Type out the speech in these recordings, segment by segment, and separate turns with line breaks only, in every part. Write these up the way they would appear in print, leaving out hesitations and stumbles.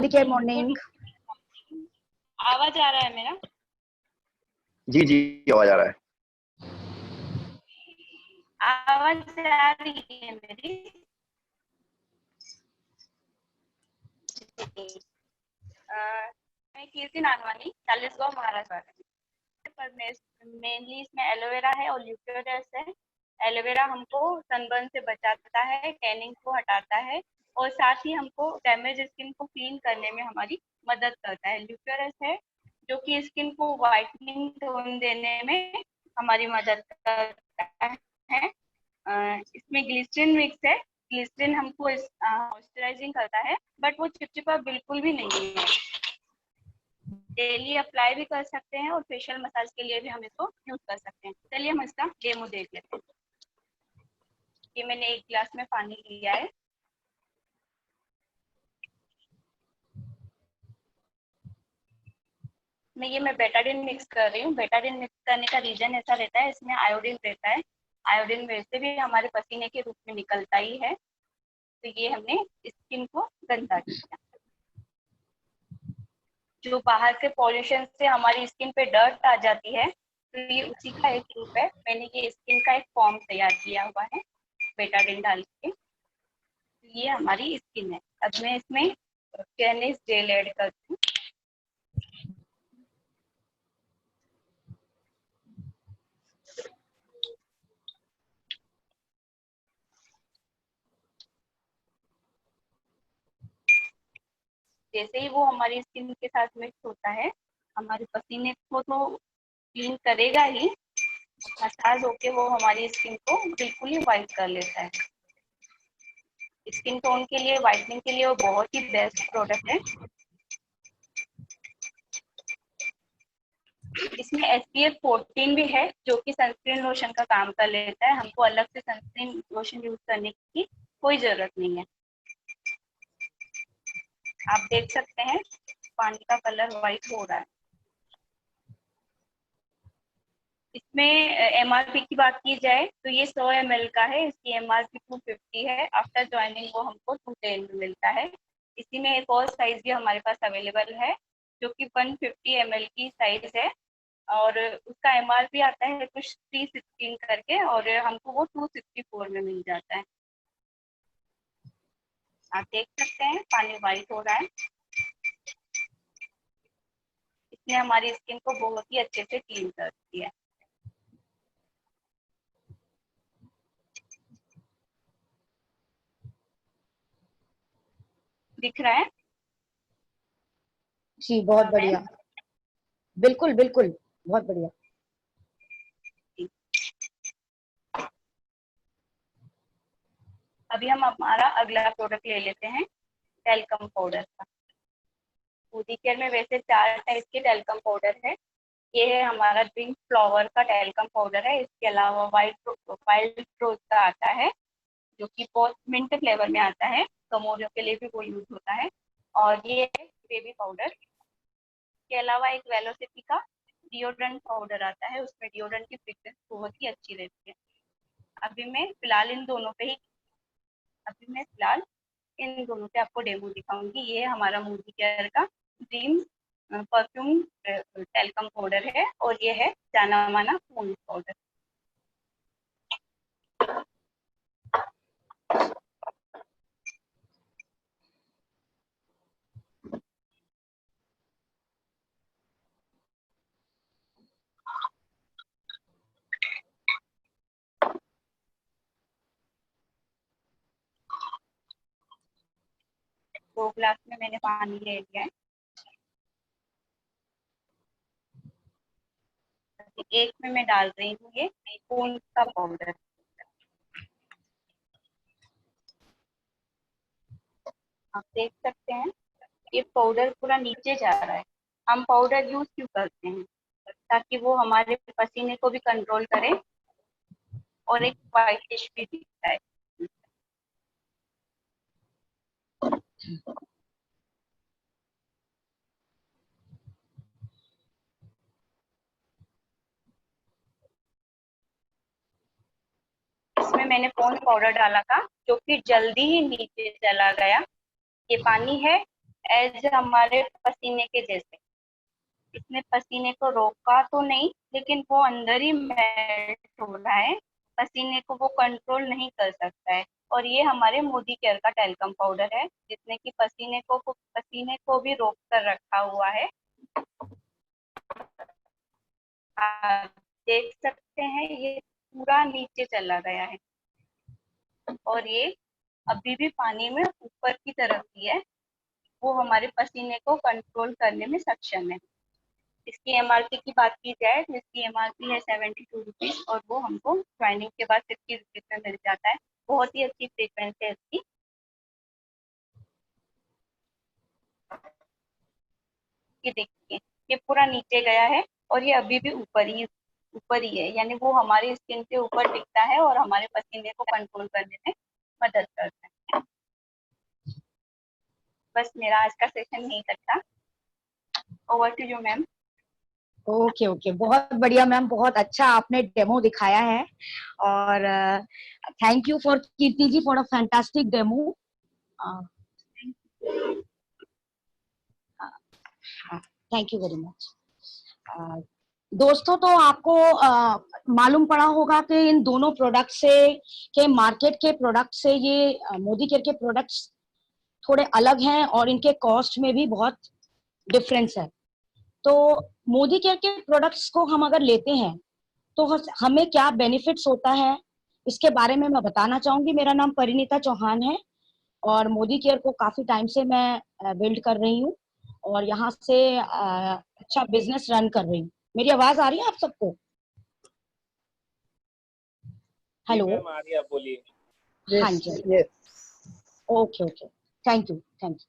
Modi morning.
आवाज आ रहा है मेरा?
जी जी आवाज आ रहा है।
आवाज आ रही है मेरी? मैं कीर्ति नागवानी, चालीसगांव महाराष्ट्र पर मेनली इसमें एलोवेरा है और ल्यूकोडस है। एलोवेरा हमको सनबर्न से बचाता है, टैनिंग को हटाता है और साथ ही हमको डैमेज स्किन को क्लीन करने में हमारी मदद करता है। ल्यूकोडस है जो कि स्किन को वाइटनिंग टोन देने में हमारी मदद करता है। इसमें ग्लिसरीन मिक्स है। ग्लिसरीन हमको मॉइस्चराइजिंग करता है, बट वो चिपचिपा बिल्कुल भी नहीं है। डेली अप्लाई भी कर सकते हैं और फेशियल मसाज के लिए भी हम इसको यूज कर सकते हैं। चलिए हम इसका डेमो देख लेते हैं। ये मैंने एक गिलास में पानी लिया है। मैं बेटाडिन मिक्स कर रही हूँ। बेटाडिन मिक्स करने का रीजन ऐसा रहता है, इसमें आयोडीन रहता है। आयोडीन वैसे भी हमारे पसीने के रूप में निकलता ही है, तो ये हमने स्किन को गंदा किया। जो बाहर के पॉल्यूशन से हमारी स्किन पे डर्ट आ जाती है, तो ये उसी का एक रूप है। मैंने ये स्किन का एक फॉर्म तैयार किया हुआ है बेटाडिन डाल के। ये हमारी स्किन है। अब मैं इसमें फेयरनेस जेल ऐड करती हूँ। जैसे ही वो हमारी स्किन के साथ मिक्स होता है, हमारे पसीने को तो क्लीन करेगा ही, मसाज होके वो हमारी स्किन को बिल्कुल ही वाइट कर लेता है। स्किन टोन के लिए, वाइटनिंग के लिए वो बहुत ही बेस्ट प्रोडक्ट है। इसमें SPF 14 भी है, जो कि सनस्क्रीन लोशन का काम कर लेता है। हमको अलग से सनस्क्रीन लोशन यूज करने की कोई जरूरत नहीं है। आप देख सकते हैं पानी का कलर व्हाइट हो रहा है। इसमें MRP की बात की जाए तो ये 100 ml का है। इसकी MRP 250 है। आफ्टर ज्वाइनिंग वो हमको 210 में मिलता है। इसी में एक और साइज भी हमारे पास अवेलेबल है, जो कि 150 ml की साइज है और उसका MRP आता है कुछ 316 करके और हमको वो 264 में मिल जाता है। आप देख सकते हैं पानी व्हाइट हो रहा है। इसने हमारी स्किन को बहुत ही अच्छे से क्लीन कर दिया है। दिख रहा है?
जी बहुत बढ़िया, बिल्कुल बिल्कुल बहुत बढ़िया।
अभी हम हमारा अगला प्रोडक्ट ले लेते हैं, टेल्कम पाउडर का। बॉडी केयर में वैसे 4 टाइप के टेल्कम पाउडर है। ये है हमारा ड्रिंक फ्लावर का टेल्कम पाउडर है। इसके अलावा वाइल्ड रोज का आता है, जो कि बहुत मिंट फ्लेवर में आता है। कमोरियों के लिए भी वो यूज होता है। और ये है बेबी पाउडर। इसके अलावा एक वेलोसिटी का डिओड्रेंट पाउडर आता है। उसमें डिओड्रेंट की फ्रेग्रेंस बहुत ही अच्छी रहती है। अभी मैं फिलहाल इन दोनों पे आपको डेमो दिखाऊंगी। ये हमारा मोदी केयर का ड्रीम परफ्यूम टेल्कम पाउडर है और ये है जाना माना पूंज पाउडर। दो ग्लास में मैंने पानी ले लिया है। एक में मैं डाल रही हूँ ये पूंज का पाउडर। आप देख सकते हैं ये पाउडर पूरा नीचे जा रहा है। हम पाउडर यूज क्यों करते हैं? ताकि वो हमारे पसीने को भी कंट्रोल करे और एक वाइटिश भी दिखता है। इसमें मैंने पॉन्ड पाउडर डाला था, जो कि जल्दी ही नीचे चला गया। ये पानी है एज हमारे पसीने के जैसे। इसने पसीने को रोका तो नहीं, लेकिन वो अंदर ही मेल्ट हो रहा है, पसीने को वो कंट्रोल नहीं कर सकता है। और ये हमारे मोदी केयर का टेल्कम पाउडर है, जिसने कि पसीने को भी रोक कर रखा हुआ है। आप देख सकते हैं ये पूरा नीचे चला गया है, और ये अभी भी पानी में ऊपर की तरफ ही है। वो हमारे पसीने को कंट्रोल करने में सक्षम है। इसकी एमआरपी की बात की जाए तो इसकी एमआरपी है 72 रुपीज, और वो हमको ज्वाइनिंग के बाद 50 रुपीज में मिल जाता है। बहुत ही अच्छी फ्रेग्रेंस है इसकी। ये देखिए, ये पूरा नीचे गया है और ये अभी भी ऊपर ही है, यानी वो हमारी स्किन के ऊपर दिखता है और हमारे पसीने को कंट्रोल करने में मदद करता है। बस मेरा आज का सेशन यही तक था। Over to you ma'am.
Okay okay, बहुत बढ़िया मैम, बहुत अच्छा आपने डेमो दिखाया है, और thank you for Kirti ji for a fantastic demo. Thank you very much. दोस्तों, तो आपको मालूम पड़ा होगा कि इन दोनों प्रोडक्ट से, के मार्केट के प्रोडक्ट से ये मोदी केयर के प्रोडक्ट्स थोड़े अलग हैं और इनके कॉस्ट में भी बहुत डिफरेंस है। तो मोदी केयर के प्रोडक्ट्स को हम अगर लेते हैं तो हमें क्या बेनिफिट्स होता है, इसके बारे में मैं बताना चाहूंगी। मेरा नाम परिणीता चौहान है और मोदी केयर को काफी टाइम से मैं बिल्ड कर रही हूँ और यहाँ से अच्छा बिजनेस रन कर रही हूँ। मेरी आवाज आ रही है आप सबको? हेलो,
बोलिए।
हाँ जी, okay okay, thank you thank you.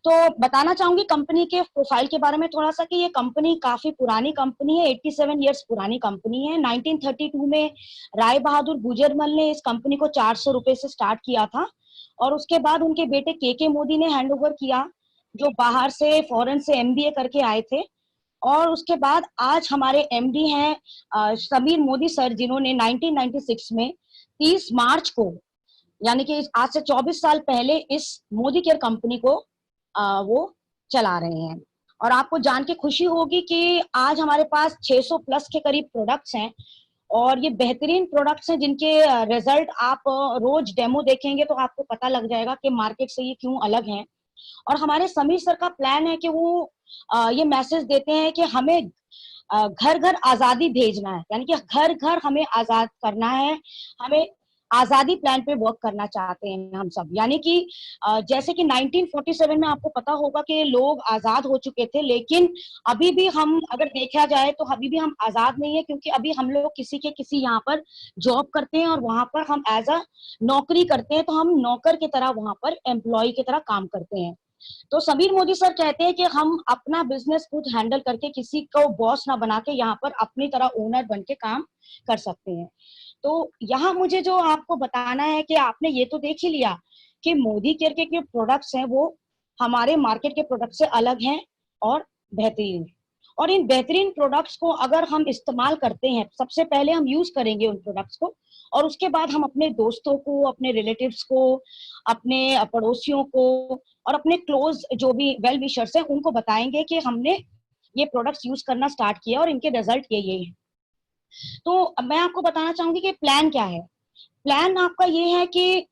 तो बताना चाहूंगी कंपनी के प्रोफाइल के बारे में थोड़ा सा कि ये कंपनी काफी पुरानी कंपनी है, 87 इयर्स पुरानी कंपनी है। 1932 में राय बहादुर गुजरमल ने इस कंपनी को 400 रुपए से स्टार्ट किया था और उसके बाद उनके बेटे के मोदी ने हैंड ओवर किया, जो बाहर से फॉरेन से एमबीए करके आए थे। और उसके बाद आज हमारे एमडी हैं समीर मोदी सर, जिन्होंने 1996 में 30 मार्च को, यानी कि आज से 24 साल पहले इस मोदी केयर कंपनी को वो चला रहे हैं। और आपको जान के खुशी होगी कि आज हमारे पास 600 प्लस के करीब प्रोडक्ट्स हैं और ये बेहतरीन प्रोडक्ट्स हैं जिनके रिजल्ट आप रोज डेमो देखेंगे तो आपको पता लग जाएगा कि मार्केट से ये क्यों अलग हैं। और हमारे समीर सर का प्लान है कि वो ये मैसेज देते हैं कि हमें घर घर आजादी भेजना है, यानी कि घर घर हमें आजाद करना है। हमें आजादी प्लान पे वर्क करना चाहते हैं हम सब, यानी कि जैसे कि 1947 में आपको पता होगा कि लोग आजाद हो चुके थे, लेकिन अभी भी हम अगर देखा जाए तो अभी भी हम आजाद नहीं है, क्योंकि अभी हम लोग किसी के किसी यहाँ पर जॉब करते हैं और वहां पर हम एज अ नौकरी करते हैं, तो हम नौकर की तरह वहां पर एम्प्लॉय की तरह काम करते हैं। तो समीर मोदी सर कहते हैं कि हम अपना बिजनेस खुद हैंडल करके किसी को बॉस ना बना के यहाँ पर अपनी तरह ओनर बन के काम कर सकते हैं। तो यहाँ मुझे जो आपको बताना है कि आपने ये तो देख ही लिया कि मोदी केयर के जो प्रोडक्ट्स हैं वो हमारे मार्केट के प्रोडक्ट से अलग हैं और बेहतरीन है। और इन बेहतरीन प्रोडक्ट्स को अगर हम इस्तेमाल करते हैं, सबसे पहले हम यूज करेंगे उन प्रोडक्ट्स को और उसके बाद हम अपने दोस्तों को, अपने रिलेटिव्स को, अपने पड़ोसियों को और अपने क्लोज जो भी वेल विशर्स हैं उनको बताएंगे कि हमने ये प्रोडक्ट्स यूज करना स्टार्ट किया और इनके रिजल्ट ये है। तो मैं आपको बताना चाहूंगी कि प्लान क्या है। प्लान आपका ये है कि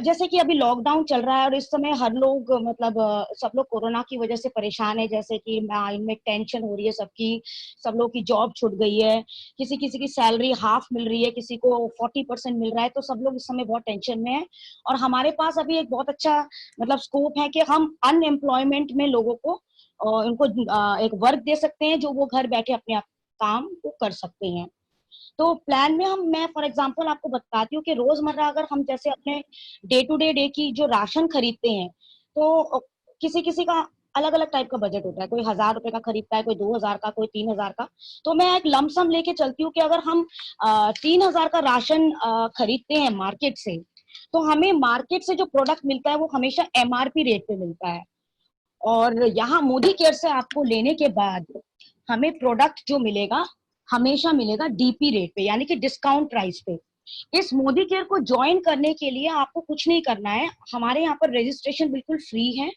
जैसे कि अभी लॉकडाउन चल रहा है और इस समय हर लोग मतलब सब लोग कोरोना की वजह से परेशान है, जैसे कि माइंड में टेंशन हो रही है सबकी, सब लोग की जॉब छूट गई है, किसी किसी की सैलरी हाफ मिल रही है, किसी को 40% मिल रहा है, तो सब लोग इस समय बहुत टेंशन में है। और हमारे पास अभी एक बहुत अच्छा मतलब स्कोप है कि हम अनएम्प्लॉयमेंट में लोगों को उनको एक वर्क दे सकते हैं जो वो घर बैठे अपने आप काम को कर सकते हैं। तो प्लान में मैं फॉर एग्जांपल आपको बताती हूँ कि रोजमर्रा अगर हम जैसे अपने डे टू डे की जो राशन खरीदते हैं, तो किसी किसी का अलग अलग टाइप का बजट होता है, कोई 1000 रुपए का खरीदता है, कोई 2000 का, कोई 3000 का। तो मैं एक लमसम लेके चलती हूँ कि अगर हम 3000 का राशन खरीदते हैं मार्केट से, तो हमें मार्केट से जो प्रोडक्ट मिलता है वो हमेशा एमआरपी रेट पे मिलता है। और यहाँ मोदी केयर से आपको लेने के बाद हमें प्रोडक्ट जो मिलेगा हमेशा मिलेगा डीपी रेट पे, यानी कि डिस्काउंट प्राइस पे। इस मोदी केयर को ज्वाइन करने के लिए आपको कुछ नहीं करना है, हमारे यहाँ पर रजिस्ट्रेशन बिल्कुल फ्री है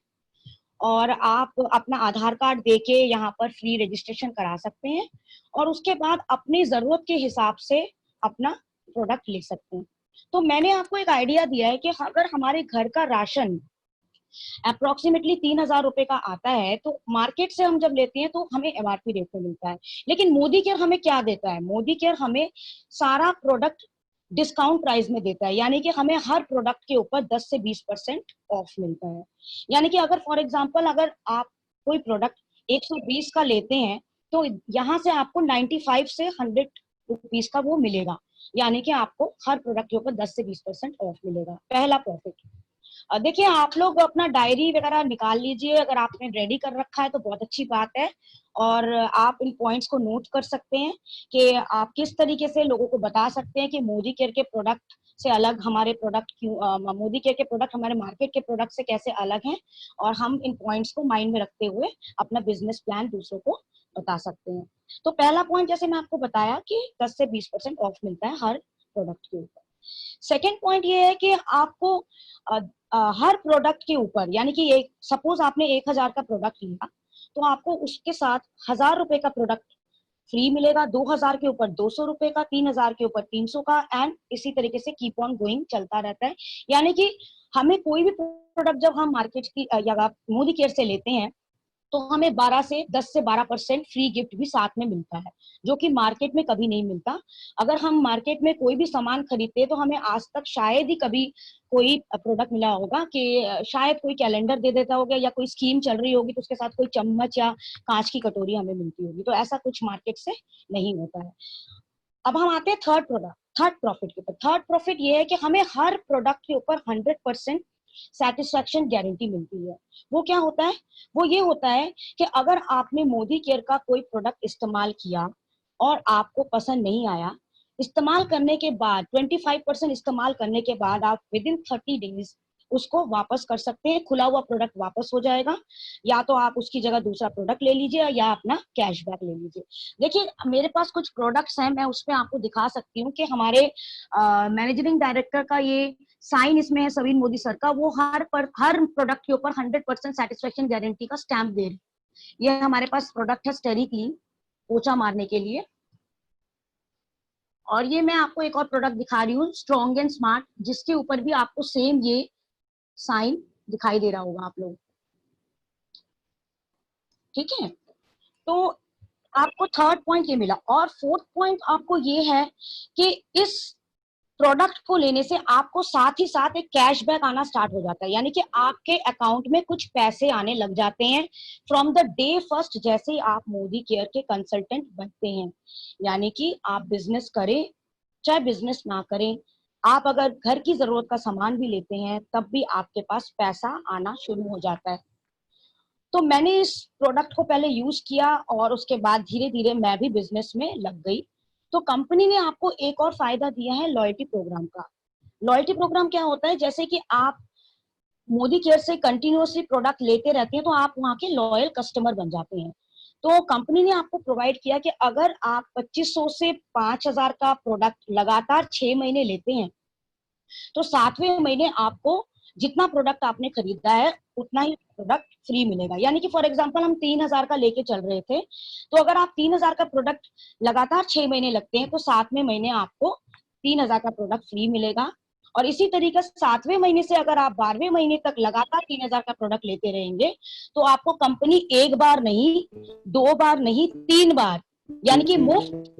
और आप अपना आधार कार्ड देके यहाँ पर फ्री रजिस्ट्रेशन करा सकते हैं और उसके बाद अपनी जरूरत के हिसाब से अपना प्रोडक्ट ले सकते हैं। तो मैंने आपको एक आइडिया दिया है कि अगर हमारे घर का राशन अप्रोक्सीमेटली 3,000 रुपए का आता है तो मार्केट से हम जब लेते हैं तो हमें एमआरपी रेट पे मिलता है। लेकिन मोदी केयर हमें क्या देता है? मोदी केयर हमें सारा प्रोडक्ट डिस्काउंट प्राइस में देता है, यानी कि हमें हर प्रोडक्ट के ऊपर 10 से 20% ऑफ मिलता है। यानी कि अगर फॉर एग्जांपल अगर आप कोई प्रोडक्ट 120 का लेते हैं तो यहाँ से आपको 95 से 100 रुपीज का वो मिलेगा, यानी कि आपको हर प्रोडक्ट के ऊपर 10 से 20% ऑफ मिलेगा। पहला प्रॉफिट। देखिए आप लोग अपना डायरी वगैरह निकाल लीजिए, अगर आपने रेडी कर रखा है तो बहुत अच्छी बात है और आप इन पॉइंट्स को नोट कर सकते हैं कि आप किस तरीके से लोगों को बता सकते हैं कि मोदी केयर के प्रोडक्ट से अलग हमारे प्रोडक्ट क्यों, मोदी केयर के प्रोडक्ट हमारे मार्केट के प्रोडक्ट से कैसे अलग हैं, और हम इन पॉइंट्स को माइंड में रखते हुए अपना बिजनेस प्लान दूसरों को बता सकते हैं। तो पहला पॉइंट जैसे मैं आपको बताया कि 10 से 20% ऑफ मिलता है हर प्रोडक्ट के ऊपर। सेकेंड पॉइंट ये है कि आपको हर प्रोडक्ट के ऊपर, यानी कि एक सपोज आपने 1,000 का प्रोडक्ट लिया तो आपको उसके साथ 1,000 रुपए का प्रोडक्ट फ्री मिलेगा, 2,000 के ऊपर 200 रुपए का, 3,000 के ऊपर 300 का, एंड इसी तरीके से कीप ऑन गोइंग चलता रहता है। यानी कि हमें कोई भी प्रोडक्ट जब हम मार्केट की या मोदी केयर से लेते हैं तो हमें 10 से 12% फ्री गिफ्ट भी साथ में मिलता है, जो कि मार्केट में कभी नहीं मिलता। अगर हम मार्केट में कोई भी सामान खरीदते हैं तो हमें आज तक शायद ही कभी कोई प्रोडक्ट मिला होगा कि शायद कोई कैलेंडर दे देता होगा या कोई स्कीम चल रही होगी तो उसके साथ कोई चम्मच या कांच की कटोरी हमें मिलती होगी, तो ऐसा कुछ मार्केट से नहीं होता है। अब हम आते हैं थर्ड प्रॉफिट के ऊपर। थर्ड प्रॉफिट ये है कि हमें हर प्रोडक्ट के ऊपर 100% सेटिस्फेक्शन गारंटी मिलती है। वो क्या होता है? वो ये होता है कि अगर आपने मोदी केयर का कोई प्रोडक्ट इस्तेमाल किया और आपको पसंद नहीं आया, इस्तेमाल करने के बाद 25% इस्तेमाल करने के बाद आप विद इन 30 डेज उसको वापस कर सकते हैं, खुला हुआ प्रोडक्ट वापस हो जाएगा, या तो आप उसकी जगह दूसरा प्रोडक्ट ले लीजिए या अपना कैशबैक ले लीजिए। देखिए मेरे पास कुछ प्रोडक्ट्स हैं, मैं उसमें आपको दिखा सकती हूँ कि हमारे मैनेजिंग डायरेक्टर का ये साइन इसमें है, सवीन मोदी सर का, वो हर प्रोडक्ट के ऊपर 100% सेटिस्फेक्शन गारंटी का स्टैंप दे रहे हैं। ये हमारे पास प्रोडक्ट है स्टेरी क्लीन, पोछा मारने के लिए। और ये मैं आपको एक और प्रोडक्ट दिखा रही हूँ, स्ट्रॉन्ग एंड स्मार्ट, जिसके ऊपर भी आपको सेम ये साइन दिखाई दे रहा होगा आप लोग। ठीक है, तो आपको थर्ड पॉइंट ये मिला। और फोर्थ पॉइंट आपको ये है कि इस प्रोडक्ट को लेने से आपको साथ ही साथ एक कैशबैक आना स्टार्ट हो जाता है, यानी कि आपके अकाउंट में कुछ पैसे आने लग जाते हैं फ्रॉम द डे फर्स्ट, जैसे ही आप मोदी केयर के कंसल्टेंट बनते हैं। यानी कि आप बिजनेस करें चाहे बिजनेस ना करें, आप अगर घर की जरूरत का सामान भी लेते हैं तब भी आपके पास पैसा आना शुरू हो जाता है। तो मैंने इस प्रोडक्ट को पहले यूज किया और उसके बाद धीरे धीरे मैं भी बिजनेस में लग गई। तो कंपनी ने आपको एक और फायदा दिया है लॉयल्टी प्रोग्राम का। लॉयल्टी प्रोग्राम क्या होता है? जैसे कि आप मोदी केयर से कंटिन्यूअसली प्रोडक्ट लेते रहते हैं तो आप वहां के लॉयल कस्टमर बन जाते हैं। तो कंपनी ने आपको प्रोवाइड किया कि अगर आप 2,500 से 5,000 का प्रोडक्ट लगातार 6 महीने लेते हैं तो 7वें महीने आपको जितना प्रोडक्ट आपने खरीदा है उतना ही प्रोडक्ट फ्री मिलेगा। यानी कि फॉर एग्जांपल हम 3,000 का लेके चल रहे थे, तो अगर आप 3,000 का प्रोडक्ट लगातार 6 महीने लगते हैं तो 7वें महीने आपको 3,000 का प्रोडक्ट फ्री मिलेगा। और इसी तरीके से 7वें महीने से अगर आप 12वें महीने तक लगातार 3,000 का प्रोडक्ट लेते रहेंगे तो आपको कंपनी एक बार नहीं, 2 बार नहीं, 3 बार, यानी कि मुफ्त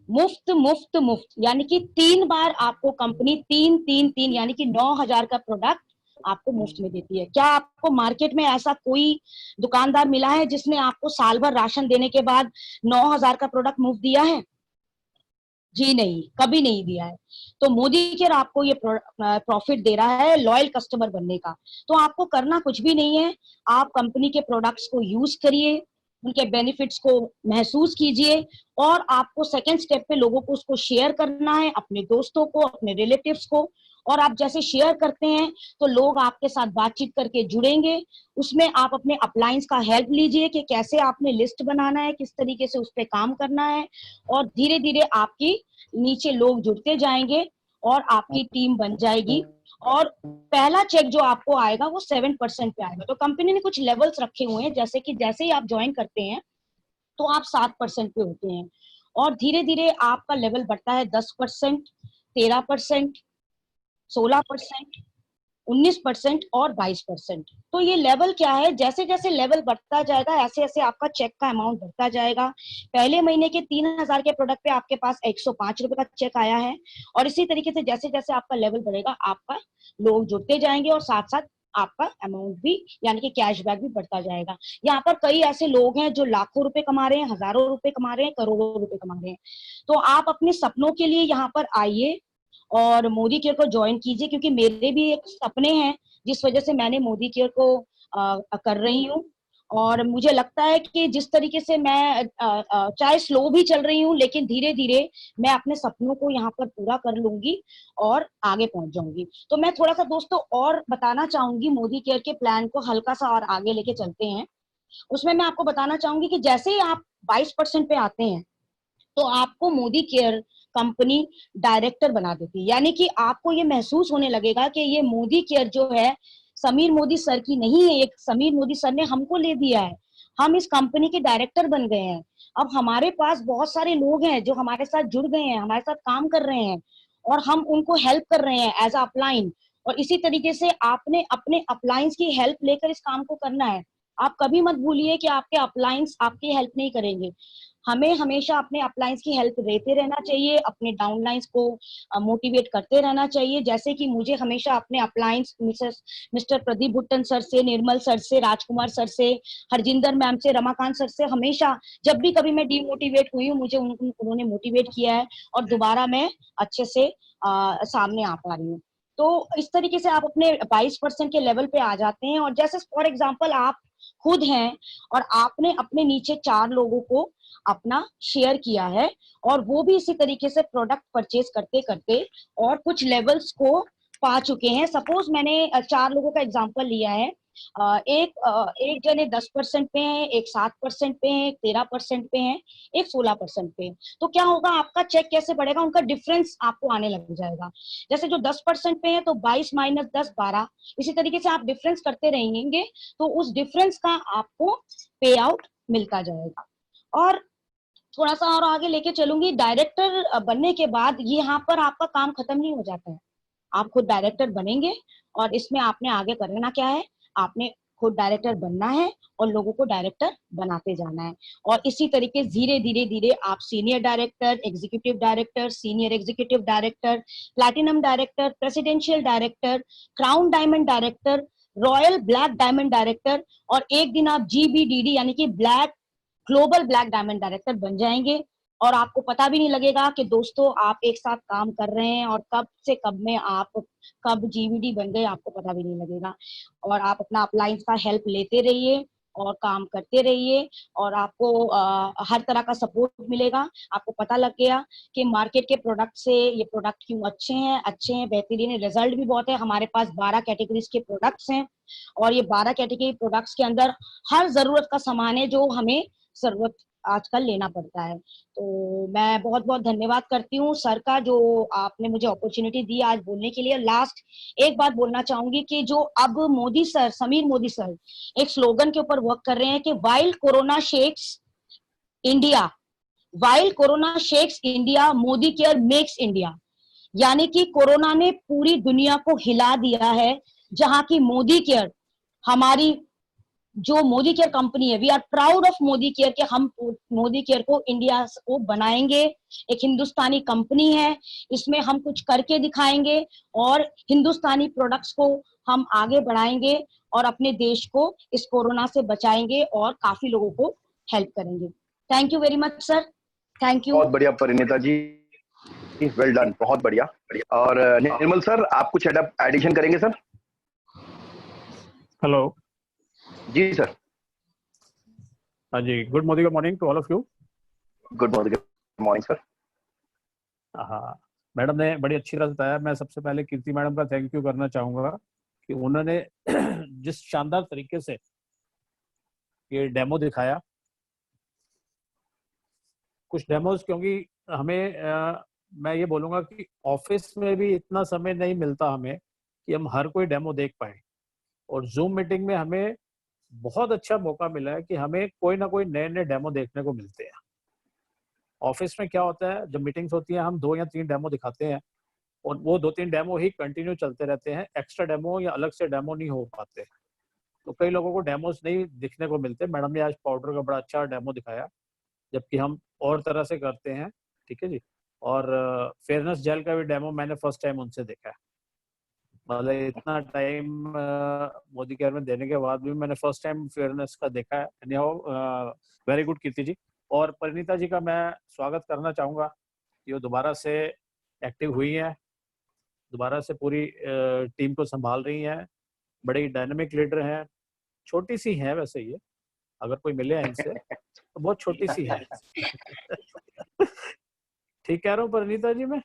मुफ्त मुफ्त मुफ्त, यानी कि 3 बार आपको कंपनी 3 यानी कि 9,000 का प्रोडक्ट आपको मुफ्त में देती है। क्या आपको मार्केट में ऐसा कोई दुकानदार मिला है जिसने आपको साल भर राशन देने के बाद 9,000 का प्रोडक्ट मुफ्त दिया है? जी नहीं, कभी नहीं दिया है। तो मोदी केयर आपको ये प्रॉफिट दे रहा है लॉयल कस्टमर बनने का। तो आपको करना कुछ भी नहीं है, आप कंपनी के प्रोडक्ट्स को यूज करिए, उनके बेनिफिट्स को महसूस कीजिए, और आपको सेकेंड स्टेप पे लोगों को उसको शेयर करना है, अपने दोस्तों को, अपने रिलेटिव्स को। और आप जैसे शेयर करते हैं तो लोग आपके साथ बातचीत करके जुड़ेंगे। उसमें आप अपने अपलायंस का हेल्प लीजिए कि कैसे आपने लिस्ट बनाना है, किस तरीके से उस पर काम करना है, और धीरे धीरे आपकी नीचे लोग जुड़ते जाएंगे और आपकी टीम बन जाएगी। और पहला चेक जो आपको आएगा वो 7% पे आएगा। तो कंपनी ने कुछ लेवल्स रखे हुए हैं, जैसे कि जैसे ही आप ज्वाइन करते हैं तो आप 7% पे होते हैं, और धीरे धीरे आपका लेवल बढ़ता है 10%, 13%, 16%, 19% और 22%। तो ये लेवल क्या है, जैसे जैसे लेवल बढ़ता जाएगा ऐसे ऐसे आपका चेक का अमाउंट बढ़ता जाएगा। पहले महीने के 3,000 के प्रोडक्ट पे आपके पास 105 रुपए का चेक आया है, और इसी तरीके से जैसे जैसे आपका लेवल बढ़ेगा आपका लोग जुड़ते जाएंगे, और साथ साथ आपका अमाउंट भी यानी कि कैशबैक भी बढ़ता जाएगा। यहाँ पर कई ऐसे लोग हैं जो लाखों रुपए कमा रहे हैं, हजारों रुपए कमा रहे हैं, करोड़ों रुपए कमा रहे हैं। तो आप अपने सपनों के लिए यहाँ पर आइए और मोदी केयर को ज्वाइन कीजिए, क्योंकि मेरे भी एक सपने हैं जिस वजह से मैंने मोदी केयर को कर रही हूँ। और मुझे लगता है कि जिस तरीके से मैं चाहे स्लो भी चल रही हूँ, लेकिन धीरे धीरे मैं अपने सपनों को यहाँ पर पूरा कर लूंगी और आगे पहुंच जाऊंगी। तो मैं थोड़ा सा दोस्तों और बताना चाहूंगी मोदी केयर के प्लान को हल्का सा और आगे लेके चलते हैं। उसमें मैं आपको बताना चाहूंगी कि जैसे ही आप 22% पे आते हैं तो आपको मोदी केयर कंपनी डायरेक्टर बना देती है, यानी कि आपको ये महसूस होने लगेगा कि ये मोदी केयर जो है समीर मोदी सर की नहीं है, एक समीर मोदी सर ने हमको ले दिया है, हम इस कंपनी के डायरेक्टर बन गए हैं। अब हमारे पास बहुत सारे लोग हैं जो हमारे साथ जुड़ गए हैं, हमारे साथ काम कर रहे हैं, और हम उनको हेल्प कर रहे हैं एज अपलाइन। और इसी तरीके से आपने अपने अपलाइंस की हेल्प लेकर इस काम को करना है। आप कभी मत भूलिए कि आपके अपलाइंस आपकी हेल्प नहीं करेंगे, हमें हमेशा अपने अपलाइंस की हेल्प लेते रहना चाहिए, अपने डाउनलाइंस को मोटिवेट करते रहना चाहिए। जैसे कि मुझे हमेशा अपने अपलाइंस मिस्टर प्रदीप भुट्टन सर से, निर्मल सर से, राजकुमार सर से, हरजिंदर मैम से, रमाकांत सर से, हमेशा जब भी कभी मैं डीमोटिवेट हुई हूँ मुझे उन्होंने मोटिवेट किया है, और दोबारा मैं अच्छे से सामने आ पा रही हूँ। तो इस तरीके से आप अपने 22% के लेवल पे आ जाते हैं। और जैसे फॉर एग्जाम्पल आप खुद हैं और आपने अपने नीचे 4 लोगों को अपना शेयर किया है, और वो भी इसी तरीके से प्रोडक्ट परचेज करते करते और कुछ लेवल्स को पा चुके हैं। सपोज मैंने 4 लोगों का एग्जांपल लिया है, एक जने 10% पे हैं, एक 7% पे हैं, एक 13% पे हैं, एक 16% पे है। तो क्या होगा, आपका चेक कैसे बढ़ेगा, उनका डिफरेंस आपको आने लग जाएगा। जैसे जो 10% पे है तो 22 माइनस 10 12, इसी तरीके से आप डिफरेंस करते रहेंगे तो उस डिफरेंस का आपको पे आउट मिलता जाएगा। और थोड़ा सा और आगे लेके चलूंगी, डायरेक्टर बनने के बाद यहाँ पर आपका काम खत्म नहीं हो जाता है, आप खुद डायरेक्टर बनेंगे, और इसमें आपने आगे करना क्या है, आपने खुद डायरेक्टर बनना है और लोगों को डायरेक्टर बनाते जाना है। और इसी तरीके धीरे धीरे धीरे आप senior director, executive director, senior executive director, platinum director, presidential director, crown diamond director, royal black diamond director, और एक दिन आप GBDD यानी कि black global black diamond director बन जाएंगे। और आपको पता भी नहीं लगेगा कि दोस्तों आप एक साथ काम कर रहे हैं, और कब से कब में आप कब GVD बन गए आपको पता भी नहीं लगेगा। और आप अपना अपलाइंस का हेल्प लेते रहिए और काम करते रहिए, और आपको हर तरह का सपोर्ट मिलेगा। आपको पता लग गया कि मार्केट के प्रोडक्ट से ये प्रोडक्ट क्यों अच्छे हैं, बेहतरीन है, रिजल्ट भी बहुत है। हमारे पास 12 कैटेगरीज के प्रोडक्ट्स हैं, और ये 12 कैटेगरी प्रोडक्ट्स के अंदर हर जरूरत का सामान है जो हमें जरूरत आजकल लेना पड़ता है। तो मैं बहुत बहुत धन्यवाद करती हूँ सर का, जो आपने मुझे अपॉर्चुनिटी दी आज बोलने के लिए। लास्ट एक बात बोलना चाहूंगी कि जो अब मोदी सर, समीर मोदी सर एक स्लोगन के ऊपर वर्क कर रहे हैं कि while corona shakes India, while corona shakes India, Modi care makes India. यानी कि कोरोना ने पूरी दुनिया को हिला दिया है, जहां की मोदी केयर, हमारी जो मोदी केयर कंपनी है, we are proud of Modi care के हम मोदी केयर को इंडिया को बनाएंगे। एक हिंदुस्तानी कंपनी है, इसमें हम कुछ करके दिखाएंगे और हिंदुस्तानी प्रोडक्ट्स को हम आगे बढ़ाएंगे और अपने देश को इस कोरोना से बचाएंगे और काफी लोगों को हेल्प करेंगे। Thank you very much sir, thank you.
बहुत बढ़िया परिणीता जी, वेल डन, बहुत बढ़िया। और निर्मल सर आप कुछ एडिशन करेंगे सर?
हेलो
जी सर।
हाँ जी, good morning to all of you.
Good morning sir.
हाँ, मैडम ने बड़ी अच्छी तरह से बताया। मैं सबसे पहले कीर्ति मैडम का थैंक यू करना चाहूंगा कि उन्होंने जिस शानदार तरीके से ये डेमो दिखाया। कुछ डेमोज, क्योंकि हमें मैं ये बोलूंगा कि ऑफिस में भी इतना समय नहीं मिलता हमें कि हम हर कोई डेमो देख पाए। और जूम मीटिंग में हमें बहुत अच्छा मौका मिला है कि हमें कोई ना कोई नए नए डेमो देखने को मिलते हैं। ऑफिस में क्या होता है, जब मीटिंग्स होती है हम 2 या 3 डेमो दिखाते हैं और वो 2-3 डेमो ही कंटिन्यू चलते रहते हैं, एक्स्ट्रा डेमो या अलग से डेमो नहीं हो पाते। तो कई लोगों को डेमोस नहीं दिखने को मिलते। मैडम ने आज पाउडर का बड़ा अच्छा डेमो दिखाया, जबकि हम और तरह से करते हैं, ठीक है जी। और फेयरनेस जेल का भी डेमो मैंने फर्स्ट टाइम उनसे देखा है। मतलब इतना टाइम मोदी केयर में देने के बाद भी मैंने फर्स्ट टाइम फेयरनेस का देखा है। एनी हाउ, वेरी गुड कीर्ति जी। और परिणीता जी का मैं स्वागत करना चाहूँगा कि वो दोबारा से एक्टिव हुई हैं, दोबारा से पूरी टीम को संभाल रही हैं, बड़ी डायनामिक लीडर हैं। छोटी सी हैं वैसे ये, अगर कोई मिले इनसे तो बहुत छोटी सी है। ठीक कह रहा हूँ परिणीता जी मैं?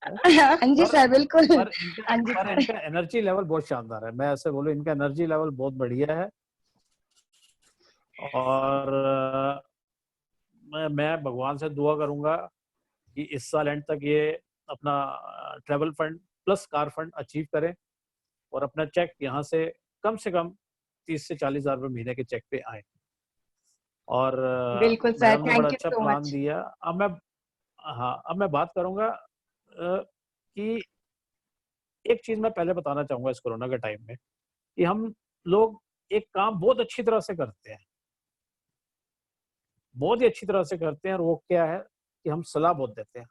हाँ जी सर, बिल्कुल।
पर
हाँ जी सर।
इनका एनर्जी लेवल बहुत शानदार है। मैं ऐसे बोलूँ, इनका एनर्जी लेवल बहुत बढ़िया है। और मैं भगवान से दुआ करूंगा कि इस साल एंड तक ये अपना travel fund plus car fund achieve करें और अपना चेक यहाँ से कम 30 से 40 हजार रुपये महीने के चेक पे आए। और
बिल्कुल सर,
मैडम ने बड़ा
थैंक यू
अच्छा
सो
प्लान
मच।
दिया। अब मैं बात करूंगा कि एक चीज मैं पहले बताना चाहूंगा इस कोरोना के टाइम में कि हम लोग एक काम बहुत अच्छी तरह से करते हैं, बहुत ही अच्छी तरह से करते हैं, और वो क्या है कि हम सलाह बहुत देते हैं।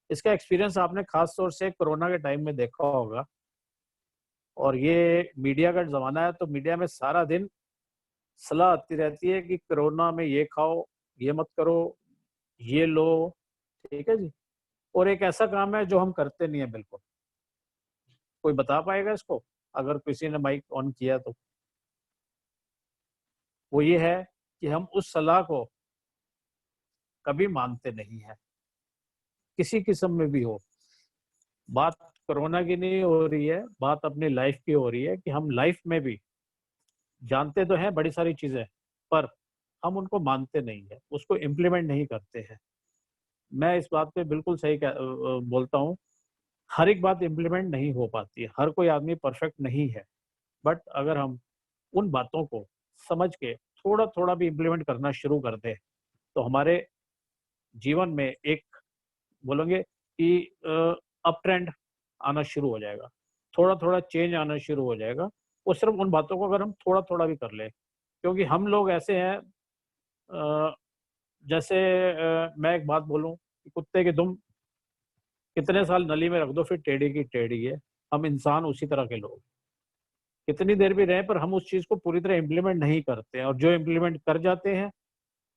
इसका एक्सपीरियंस आपने खास तौर से कोरोना के टाइम में देखा होगा। और ये मीडिया का जमाना है, तो मीडिया में सारा दिन सलाह आती रहती है कि कोरोना में ये खाओ, ये मत करो, ये लो, ठीक है जी। और एक ऐसा काम है जो हम करते नहीं है बिल्कुल। कोई बता पाएगा इसको अगर किसी ने माइक ऑन किया तो? वो ये है कि हम उस सलाह को कभी मानते नहीं है, किसी किस्म में भी हो। बात कोरोना की नहीं हो रही है, बात अपनी लाइफ की हो रही है कि हम लाइफ में भी जानते तो हैं बड़ी सारी चीजें, पर हम उनको मानते नहीं है, उसको इम्प्लीमेंट नहीं करते हैं। मैं इस बात पे बिल्कुल सही बोलता हूँ। हर एक बात इम्प्लीमेंट नहीं हो पाती है, हर कोई आदमी परफेक्ट नहीं है। बट अगर हम उन बातों को समझ के थोड़ा थोड़ा भी इम्प्लीमेंट करना शुरू कर दें तो हमारे जीवन में एक बोलेंगे कि अप ट्रेंड आना शुरू हो जाएगा, थोड़ा थोड़ा चेंज आना शुरू हो जाएगा। वो सिर्फ उन बातों को अगर हम थोड़ा थोड़ा भी कर ले, क्योंकि हम लोग ऐसे हैं जैसे मैं एक बात बोलूं कि कुत्ते की दुम कितने साल नली में रख दो फिर टेढ़ी की टेढ़ी है। हम इंसान उसी तरह के लोग कितनी देर भी रहे, पर हम उस चीज को पूरी तरह इम्प्लीमेंट नहीं करते हैं। और जो इम्प्लीमेंट कर जाते हैं,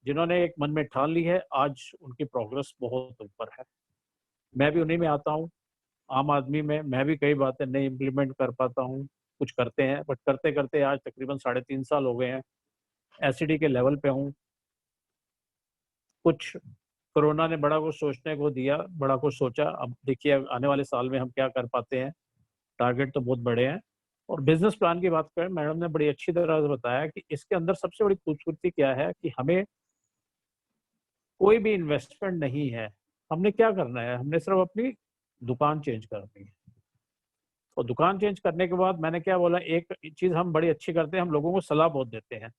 जिन्होंने एक मन में ठान ली है, आज उनकी प्रोग्रेस बहुत ऊपर है। मैं भी उन्हीं में आता हूँ, आम आदमी में। मैं भी कई बातें नहीं इम्प्लीमेंट कर पाता हूँ, कुछ करते हैं, बट करते करते आज तकरीबन 3.5 साल हो गए हैं। एसिडी के लेवल पे हूँ। कुछ कोरोना ने बड़ा कुछ सोचने को दिया, बड़ा कुछ सोचा। अब देखिए आने वाले साल में हम क्या कर पाते हैं। टारगेट तो बहुत बड़े हैं। और बिजनेस प्लान की बात करें, मैडम ने बड़ी अच्छी तरह से बताया कि इसके अंदर सबसे बड़ी खूबसूरती क्या है कि हमें कोई भी इन्वेस्टमेंट नहीं है। हमने क्या करना है, हमने सिर्फ अपनी दुकान चेंज करनी है। और दुकान चेंज करने के बाद मैंने क्या बोला, एक चीज हम बड़ी अच्छी करते हैं, हम लोगों को सलाह बहुत देते हैं।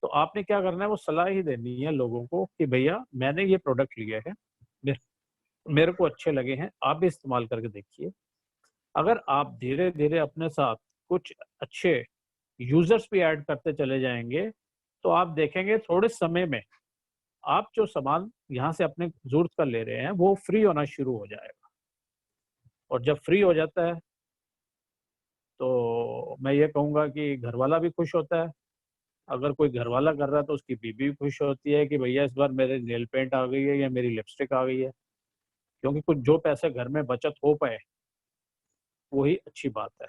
तो आपने क्या करना है, वो सलाह ही देनी है लोगों को कि भैया मैंने ये प्रोडक्ट लिया है, मेरे को अच्छे लगे हैं, आप भी इस्तेमाल करके देखिए। अगर आप धीरे धीरे अपने साथ कुछ अच्छे यूजर्स भी ऐड करते चले जाएंगे तो आप देखेंगे थोड़े समय में आप जो सामान यहाँ से अपने जरूरत का ले रहे हैं वो फ्री होना शुरू हो जाएगा। और जब फ्री हो जाता है तो मैं ये कहूँगा कि घर वाला भी खुश होता है। अगर कोई घर वाला कर रहा है तो उसकी बीबी भी खुश होती है कि भैया इस बार मेरे नेल पेंट आ गई है या मेरी लिपस्टिक आ गई है। क्योंकि कुछ जो पैसे घर में बचत हो पाए वही अच्छी बात है।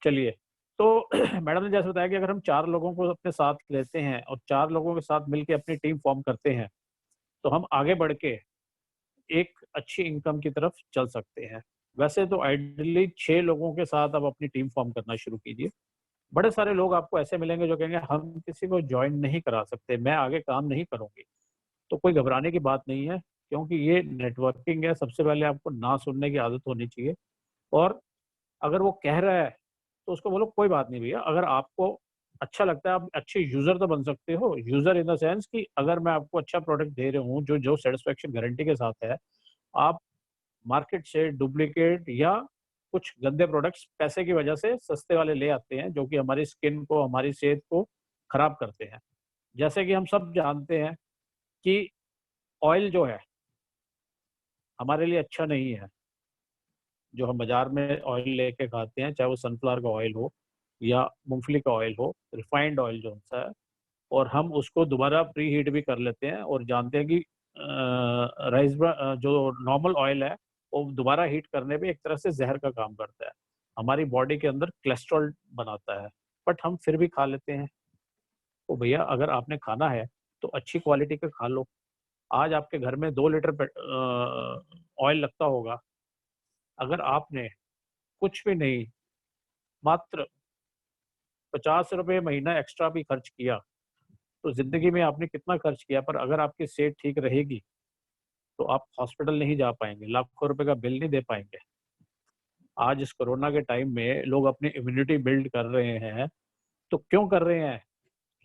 चलिए, तो मैडम ने जैसे बताया कि अगर हम 4 लोगों को अपने साथ लेते हैं और 4 लोगों के साथ मिलकर अपनी टीम फॉर्म करते हैं तो हम आगे बढ़ के एक अच्छी इनकम की तरफ चल सकते हैं। वैसे तो आइडियली 6 लोगों के साथ आप अपनी टीम फॉर्म करना शुरू कीजिए। बड़े सारे लोग आपको ऐसे मिलेंगे जो कहेंगे हम किसी को ज्वाइन नहीं करा सकते, मैं आगे काम नहीं करूंगी। तो कोई घबराने की बात नहीं है, क्योंकि ये नेटवर्किंग है। सबसे पहले आपको ना सुनने की आदत होनी चाहिए। और अगर वो कह रहा है तो उसको बोलो कोई बात नहीं भैया, अगर आपको अच्छा लगता है आप अच्छे यूजर तो बन सकते हो। यूजर इन द सेंस कि अगर मैं आपको अच्छा प्रोडक्ट दे रहा हूँ जो जो सेटिस्फेक्शन गारंटी के साथ है, आप मार्केट से डुप्लीकेट या कुछ गंदे प्रोडक्ट्स पैसे की वजह से सस्ते वाले ले आते हैं जो कि हमारी स्किन को, हमारी सेहत को खराब करते हैं। जैसे कि हम सब जानते हैं कि ऑयल जो है हमारे लिए अच्छा नहीं है। जो हम बाजार में ऑयल लेके खाते हैं, चाहे वो सनफ्लावर का ऑयल हो या मूंगफली का ऑयल हो, रिफाइंड ऑयल जो सा है, और हम उसको दोबारा प्री हीट भी कर लेते हैं और जानते हैं कि राइस जो नॉर्मल ऑयल है वो दोबारा हीट करने पे एक तरह से जहर का काम करता है, हमारी बॉडी के अंदर कोलेस्ट्रॉल बनाता है, बट हम फिर भी खा लेते हैं। तो भैया अगर आपने खाना है तो अच्छी क्वालिटी का खा लो। आज आपके घर में 2 लीटर ऑयल लगता होगा, अगर आपने कुछ भी नहीं, मात्र 50 रुपये महीना एक्स्ट्रा भी खर्च किया तो जिंदगी में आपने कितना खर्च किया, पर अगर आपकी सेहत ठीक रहेगी तो आप हॉस्पिटल नहीं जा पाएंगे, लाखों रुपए का बिल नहीं दे पाएंगे। आज इस कोरोना के टाइम में लोग अपनी इम्यूनिटी बिल्ड कर रहे हैं, तो क्यों कर रहे हैं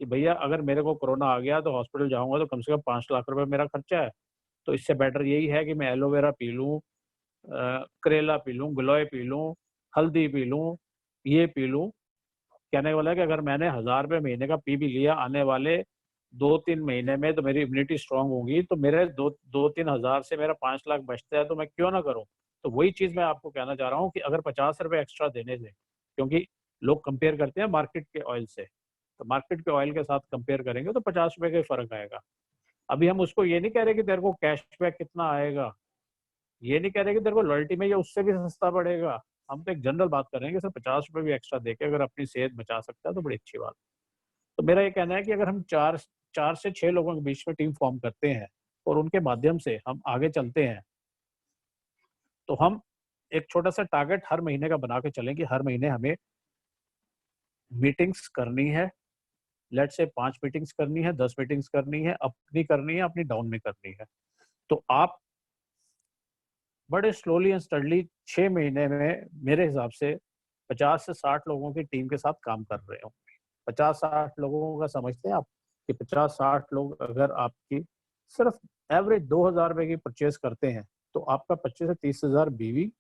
कि भैया अगर मेरे को कोरोना आ गया तो हॉस्पिटल जाऊंगा तो कम से कम 5 लाख रुपए मेरा खर्चा है, तो इससे बेटर यही है कि मैं एलोवेरा पी लूँ, करेला पी लूँ, गिलोय पी लूँ, हल्दी पी लूँ, ये पी लूँ। कहने वाला है कि अगर मैंने 1000 रुपये महीने का पी भी लिया, आने वाले 2-3 महीने में तो मेरी इम्यूनिटी स्ट्रांग होगी, तो मेरे 2-3 हज़ार से मेरा 5 लाख बचता है, तो मैं क्यों ना करूं। तो वही चीज मैं आपको कहना चाह रहा हूँ कि अगर 50 रुपये एक्स्ट्रा देने से, क्योंकि लोग कंपेयर करते हैं मार्केट के ऑयल से, तो मार्केट के ऑयल के साथ कंपेयर करेंगे तो 50 रुपये का ही फर्क आएगा। अभी हम उसको ये नहीं कह रहे कि तेरे को कैशबैक कितना आएगा, ये नहीं कह रहे कि तेरे को लॉयल्टी में ये उससे भी सस्ता पड़ेगा। हम तो एक जनरल बात कर रहे हैं कि सर 50 रुपये भी एक्स्ट्रा देके अगर अपनी सेहत बचा सकता है तो बड़ी अच्छी बात। तो मेरा ये कहना है कि अगर हम 4 से 6 लोगों के बीच में टीम फॉर्म करते हैं और उनके माध्यम से हम आगे चलते हैं, तो हम एक छोटा सा टारगेट हर महीने का बना के चलें कि हर महीने हमें मीटिंग्स करनी है। लेट से 5 मीटिंग्स करनी है, 10 मीटिंग्स करनी है, अपनी करनी है, अपनी डाउन में करनी है। तो आप बड़े स्लोली एंड स्टडली 6 महीने में मेरे हिसाब से 50 से 60 लोगों की टीम के साथ काम कर रहे हो। 50-60 लोगों का समझते हैं आप कि 50-60 लोग अगर आपकी सिर्फ एवरेज 2000 रुपए की परचेज करते हैं तो आपका 25 से 30 हज़ार बीवी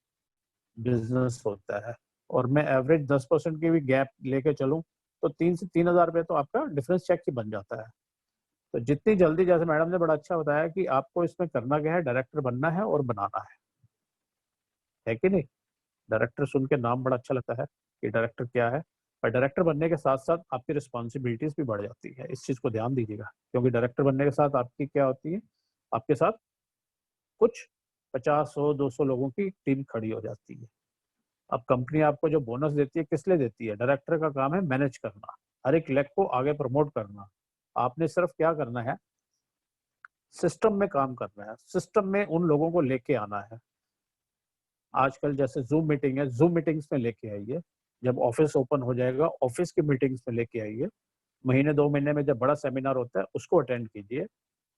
बिजनेस होता है। और मैं एवरेज 10% की भी गैप लेके चलूं तो 3 से 3000 रुपये तो आपका डिफरेंस चेक ही बन जाता है। तो जितनी जल्दी, जैसे मैडम ने बड़ा अच्छा बताया कि आपको इसमें करना क्या है, डायरेक्टर बनना है और बनाना है कि नहीं। डायरेक्टर सुन के नाम बड़ा अच्छा लगता है कि डायरेक्टर क्या है, पर डायरेक्टर बनने के साथ साथ आपकी रिस्पॉन्सिबिलिटीज भी बढ़ जाती है। इस चीज को ध्यान दीजिएगा, क्योंकि डायरेक्टर बनने के साथ आपकी क्या होती है, आपके साथ कुछ 50-100-200 लोगों की टीम खड़ी हो जाती है। अब कंपनी आपको जो बोनस देती है किस लिए देती है, डायरेक्टर का काम है मैनेज करना, हर एक लेग को आगे प्रमोट करना। आपने सिर्फ क्या करना है, सिस्टम में काम करना है, सिस्टम में उन लोगों को लेके आना है। आजकल जैसे जूम मीटिंग है, जूम मीटिंग्स में लेके आइए। जब ऑफिस ओपन हो जाएगा ऑफिस की मीटिंग्स में लेके आइए। महीने 2 महीने में जब बड़ा सेमिनार होता है उसको अटेंड कीजिए।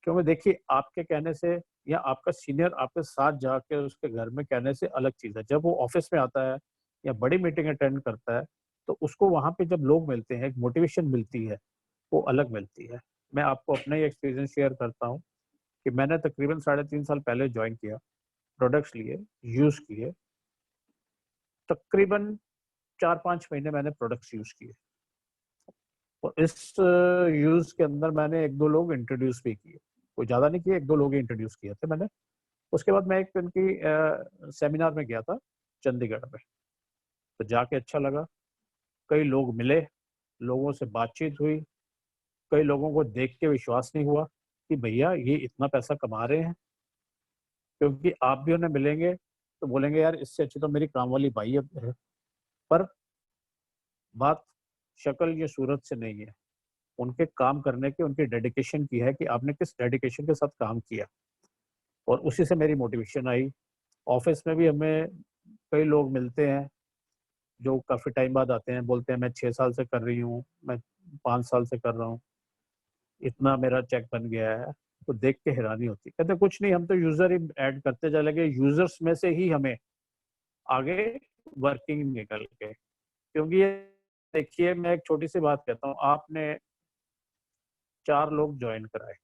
क्योंकि देखिए आपके कहने से या आपका सीनियर आपके साथ जाके उसके घर में कहने से अलग चीज़ है। जब वो ऑफिस में आता है या बड़ी मीटिंग अटेंड करता है तो उसको वहाँ पे जब लोग मिलते हैं, एक मोटिवेशन मिलती है, वो अलग मिलती है। मैं आपको अपना ही एक्सपीरियंस शेयर करता हूँ कि मैंने तकरीबन 3.5 साल पहले ज्वाइन किया, प्रोडक्ट्स लिए, यूज़ किए, तकरीबन 4-5 महीने मैंने प्रोडक्ट्स यूज़ किए और इस यूज़ के अंदर मैंने 1-2 लोग इंट्रोड्यूस भी किए, कोई ज़्यादा नहीं किए, 1-2 लोग ही इंट्रोड्यूस किए थे मैंने। उसके बाद मैं एक उनकी सेमिनार में गया था चंडीगढ़ में, तो जाके अच्छा लगा। कई लोग मिले, लोगों से बातचीत हुई, कई लोगों को देख के विश्वास नहीं हुआ कि भैया ये इतना पैसा कमा रहे हैं। क्योंकि आप भी उन्हें मिलेंगे तो बोलेंगे यार इससे अच्छी तो मेरी काम वाली भाई है। पर बात शक्ल या सूरत से नहीं है, उनके काम करने की, उनके डेडिकेशन की है कि आपने किस डेडिकेशन के साथ काम किया। और उसी से मेरी मोटिवेशन आई। ऑफिस में भी हमें कई लोग मिलते हैं जो काफ़ी टाइम बाद आते हैं, बोलते हैं मैं 6 साल से कर रही हूँ, मैं 5 साल से कर रहा हूँ, इतना मेरा चेक बन गया है। तो देख के हैरानी होती है। कहते कुछ नहीं, हम तो यूज़र ही ऐड करते चले गए, यूज़र्स में से ही हमें आगे वर्किंग निकल के। क्योंकि ये देखिए, मैं एक छोटी सी बात कहता हूँ, आपने 4 लोग ज्वाइन कराए,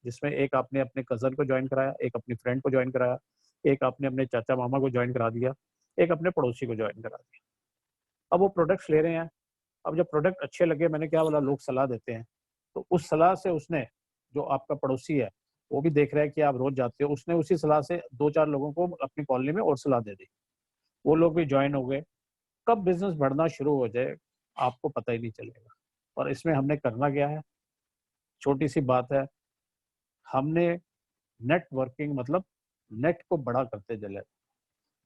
जिसमें एक आपने अपने कजन को ज्वाइन कराया, एक अपनी फ्रेंड को ज्वाइन कराया, एक आपने अपने चाचा मामा को ज्वाइन करा दिया, एक अपने पड़ोसी को ज्वाइन करा दिया। अब वो प्रोडक्ट्स ले रहे हैं। अब जब प्रोडक्ट अच्छे लगे, मैंने क्या बोला, लोग सलाह देते हैं, तो उस सलाह से उसने, जो आपका पड़ोसी है वो भी देख रहा है कि आप रोज जाते हो, उसने उसी सलाह से 2-4 लोगों को अपनी कॉलोनी में और सलाह दे दी, वो लोग भी ज्वाइन हो गए। कब बिजनेस बढ़ना शुरू हो जाए आपको पता ही नहीं चलेगा। और इसमें हमने करना क्या है, छोटी सी बात है, हमने नेटवर्किंग मतलब नेट को बड़ा करते चले,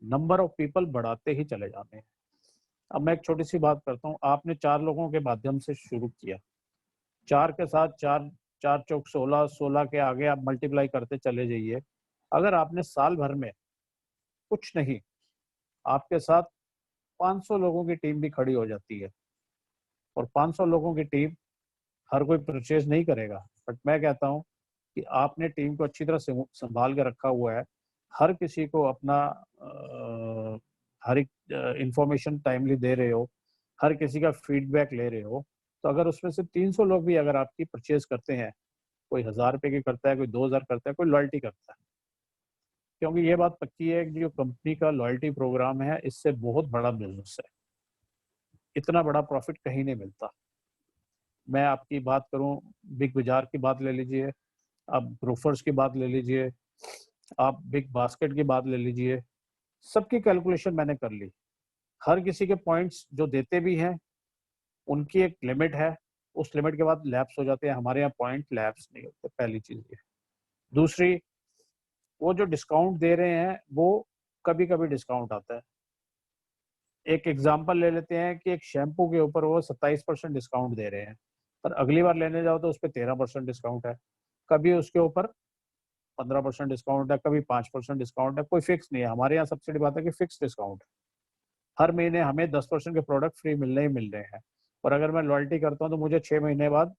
नंबर ऑफ पीपल बढ़ाते ही चले जाते हैं। अब मैं एक छोटी सी बात करता हूँ, आपने 4 लोगों के माध्यम से शुरू किया, 4 के साथ 4 4 चौक 16, 16 के आगे आप मल्टीप्लाई करते चले जाइए। अगर आपने साल भर में कुछ नहीं, आपके साथ 500 लोगों की टीम भी खड़ी हो जाती है। और 500 लोगों की टीम हर कोई परचेज नहीं करेगा, बट मैं कहता हूँ कि आपने टीम को अच्छी तरह से संभाल के रखा हुआ है, हर किसी को अपना हर एक इंफॉर्मेशन टाइमली दे रहे हो, हर किसी का फीडबैक ले रहे हो, तो अगर उसमें से 300 लोग भी अगर आपकी परचेज करते हैं, कोई 1000 रुपए की करता है, कोई 2000 करता है, कोई लॉयल्टी करता है। क्योंकि ये बात पक्की है कि जो कंपनी का लॉयल्टी प्रोग्राम है, इससे बहुत बड़ा बिजनेस है, इतना बड़ा प्रॉफिट कहीं नहीं मिलता। मैं आपकी बात करूं, बिग बाजार की बात ले लीजिए, आप ग्रोफर्स की बात ले लीजिए, आप बिग बास्केट की बात ले लीजिए, सबकी कैलकुलेशन मैंने कर ली। हर किसी के पॉइंट्स जो देते भी हैं उनकी एक लिमिट है, उस लिमिट के बाद लैप्स हो जाते हैं। हमारे यहाँ पॉइंट लैप्स नहीं होते, पहली चीज ये। दूसरी, वो जो डिस्काउंट दे रहे हैं वो कभी कभी डिस्काउंट आता है। एक एग्जांपल ले लेते हैं कि एक शैम्पू के ऊपर वो 27% डिस्काउंट दे रहे हैं, पर अगली बार लेने जाओ तो उस पर 13% डिस्काउंट है, कभी उसके ऊपर 15% डिस्काउंट है, कभी 5% डिस्काउंट है, कोई फिक्स नहीं है। हमारे यहाँ सबसे बात है कि फिक्स डिस्काउंट है, हर महीने हमें 10% के प्रोडक्ट फ्री मिलने ही मिल रहे हैं। और अगर मैं लॉयल्टी करता हूँ तो मुझे 6 महीने बाद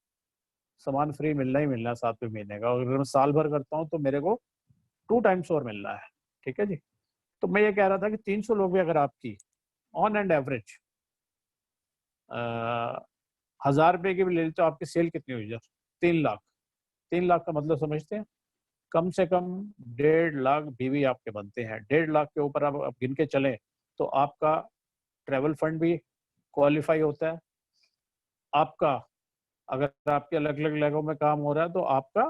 सामान फ्री मिलना ही मिलना है 7वें महीने का। और अगर मैं साल भर करता हूँ तो मेरे को 2 टाइम्स और मिलना है। ठीक है जी। तो मैं ये कह रहा था कि 300 लोग भी अगर आपकी ऑन एंड एवरेज 1000 रुपए की भी ले तो आपकी सेल कितनी हुई जाए? 3 लाख। 3 लाख का मतलब समझते हैं, कम से कम 1.5 लाख बीवी आपके बनते हैं। 1.5 लाख के ऊपर आप गिन के चलें तो आपका ट्रेवल फंड भी क्वालिफाई होता है, आपका अगर आपके अलग अलग लेगों में काम हो रहा है तो आपका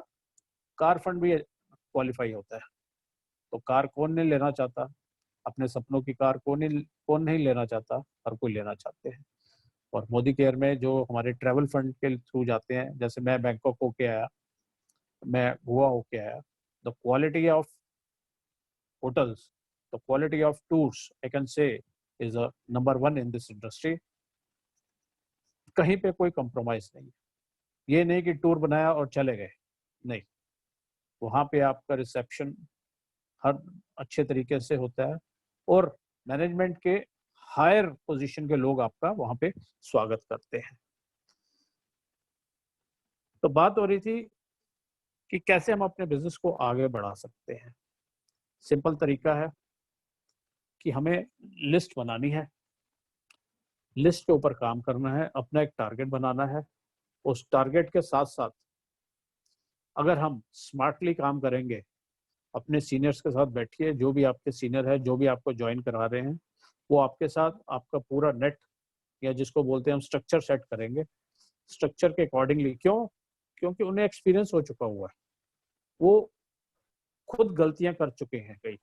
कार फंड भी क्वालिफाई होता है। तो कार कौन नहीं लेना चाहता, अपने सपनों की कार कौन नहीं लेना चाहता, हर कोई लेना चाहते हैं। और मोदी केयर में जो हमारे ट्रैवल फंड के थ्रू जाते हैं, जैसे मैं बैंकॉक होके आया, मैं गोवा होके आया, the quality of hotels, the quality of tours I can say is a number 1 in this industry. कहीं पे कोई कंप्रोमाइज नहीं है। ये नहीं कि टूर बनाया और चले गए, नहीं, वहाँ पे आपका रिसेप्शन हर अच्छे तरीके से होता है और मैनेजमेंट के हायर पोजीशन के लोग आपका वहाँ पे स्वागत करते हैं। तो बात हो रही थी कि कैसे हम अपने बिजनेस को आगे बढ़ा सकते हैं। सिंपल तरीका है कि हमें लिस्ट बनानी है, लिस्ट के ऊपर काम करना है, अपना एक टारगेट बनाना है। उस टारगेट के साथ साथ अगर हम स्मार्टली काम करेंगे, अपने सीनियर्स के साथ बैठिए, जो भी आपके सीनियर है, जो भी आपको ज्वाइन करा रहे हैं, वो आपके साथ आपका पूरा नेट या जिसको बोलते हैं हम स्ट्रक्चर सेट करेंगे। स्ट्रक्चर के अकॉर्डिंगली, क्यों? क्योंकि उन्हें एक्सपीरियंस हो चुका हुआ है, वो खुद गलतियां कर चुके हैं कई,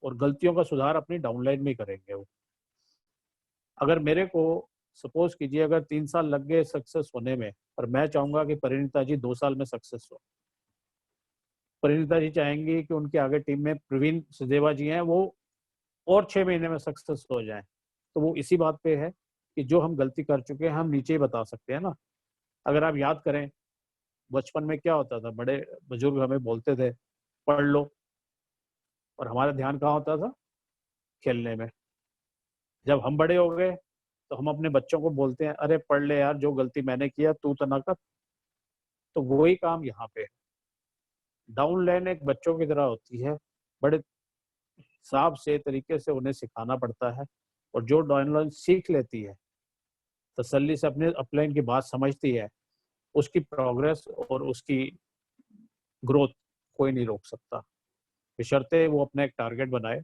और गलतियों का सुधार अपनी डाउनलाइन में करेंगे वो। अगर मेरे को सपोज कीजिए अगर 3 साल लग गए सक्सेस होने में, और मैं चाहूंगा कि परिणीता जी 2 साल में सक्सेस हो, परिणीता जी चाहेंगी कि उनके आगे टीम में प्रवीण सदेवा जी हैं, वो और 6 महीने में सक्सेस हो जाएं, तो वो इसी बात पे है कि जो हम गलती कर चुके हैं हम नीचे ही बता सकते हैं ना। अगर आप याद करें, बचपन में क्या होता था, बड़े बुजुर्ग हमें बोलते थे पढ़ लो, और हमारा ध्यान कहाँ होता था? खेलने में। जब हम बड़े हो गए तो हम अपने बच्चों को बोलते हैं अरे पढ़ ले यार, जो गलती मैंने किया तू तो ना कर। तो वही काम यहाँ पे है। डाउन लाइन एक बच्चों की तरह होती है, बड़े साफ से तरीके से उन्हें सिखाना पड़ता है। और जो डाउनलाइन सीख लेती है, तसल्ली से अपने अपलाइन की बात समझती है, उसकी प्रोग्रेस और उसकी ग्रोथ कोई नहीं रोक सकता, बशर्ते वो अपना एक टारगेट बनाए।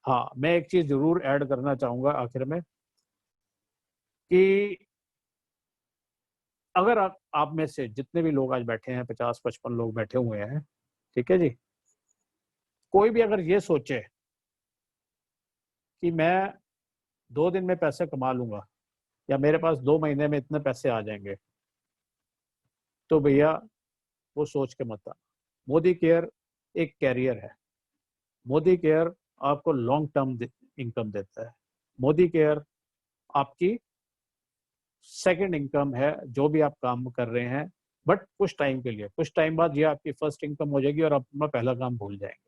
हाँ, मैं एक चीज जरूर ऐड करना चाहूंगा आखिर में कि अगर आप में से जितने भी लोग आज बैठे हैं, 50-55 लोग बैठे हुए हैं, ठीक है जी, कोई भी अगर ये सोचे कि मैं 2 दिन में पैसे कमा लूंगा या मेरे पास 2 महीने में इतने पैसे आ जाएंगे, तो भैया वो सोच के मत। मोदी केयर एक कैरियर है। मोदी केयर आपको लॉन्ग टर्म इनकम देता है। मोदी केयर आपकी सेकंड इनकम है, जो भी आप काम कर रहे हैं, बट कुछ टाइम के लिए। कुछ टाइम बाद ये आपकी फर्स्ट इनकम हो जाएगी और आप अपना पहला काम भूल जाएंगे।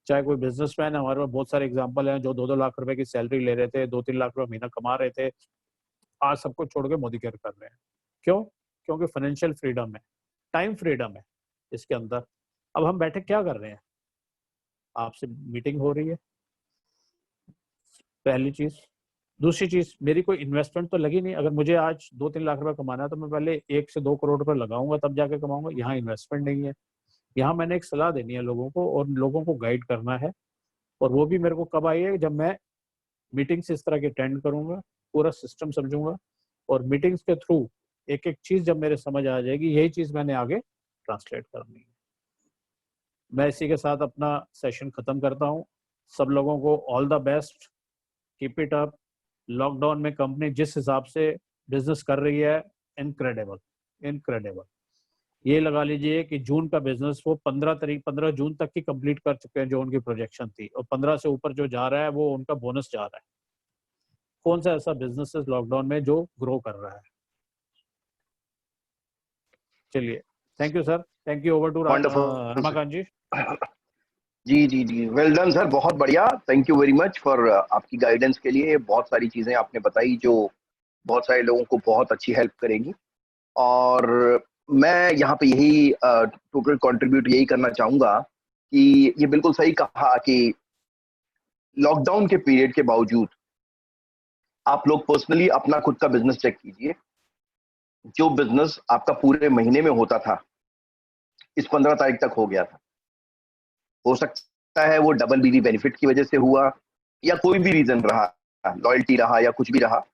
चाहे कोई बिजनेसमैन है, हमारे पास बहुत सारे एग्जांपल हैं जो 2-2 लाख रुपए की सैलरी ले रहे थे, 2-3 लाख रुपए महीना कमा रहे थे, आज सब कुछ छोड़ के मोदी केयर कर रहे हैं। क्यों? क्योंकि फाइनेंशियल फ्रीडम है, टाइम फ्रीडम है इसके अंदर। अब हम बैठे क्या कर रहे हैं? आपसे मीटिंग हो रही है, पहली चीज। दूसरी चीज, मेरी कोई इन्वेस्टमेंट तो लगी नहीं। अगर मुझे आज 2-3 लाख रुपए कमाना है तो मैं पहले 1 से 2 करोड़ रुपए लगाऊंगा, तब जाके कमाऊंगा। यहाँ इन्वेस्टमेंट नहीं है। यहाँ मैंने एक सलाह देनी है लोगों को और लोगों को गाइड करना है। और वो भी मेरे को कब आई है? जब मैं मीटिंग्स इस तरह की अटेंड करूंगा, पूरा सिस्टम समझूंगा, और मीटिंग्स के थ्रू एक एक चीज जब मेरे समझ आ जाएगी, यही चीज मैंने आगे ट्रांसलेट करनी है। मैं इसी के साथ अपना सेशन खत्म करता हूँ। सब लोगों को all the best, keep it up. Lockdown में कंपनी जिस हिसाब से बिजनेस कर रही है, इनक्रेडिबल, इनक्रेडिबल। ये लगा लीजिए कि जून का बिजनेस वो 15 जून तक की कंप्लीट कर चुके हैं जो उनकी प्रोजेक्शन थी, और 15 से ऊपर जो जा रहा है वो उनका बोनस जा रहा है। कौन सा ऐसा बिजनेस है लॉकडाउन में जो ग्रो कर रहा है? चलिए, thank you sir, thank you. Over to
wonderful
Ramakant ji.
जी जी जी, वेल डन सर, बहुत बढ़िया। Thank you very much for आपकी गाइडेंस के लिए। बहुत सारी चीजें आपने बताई जो बहुत सारे लोगों को बहुत अच्छी हेल्प करेगी। और मैं यहाँ पे यही टोटल कंट्रीब्यूट यही करना चाहूंगा कि ये बिल्कुल सही कहा कि लॉकडाउन के पीरियड के बावजूद आप लोग पर्सनली अपना खुद का बिजनेस चेक कीजिए। जो बिजनेस आपका पूरे महीने में होता था, इस 15 तारीख तक हो गया था। हो सकता है वो डबल बीडी बेनिफिट की वजह से हुआ या कोई भी रीजन रहा, लॉयल्टी रहा या कुछ भी रहा,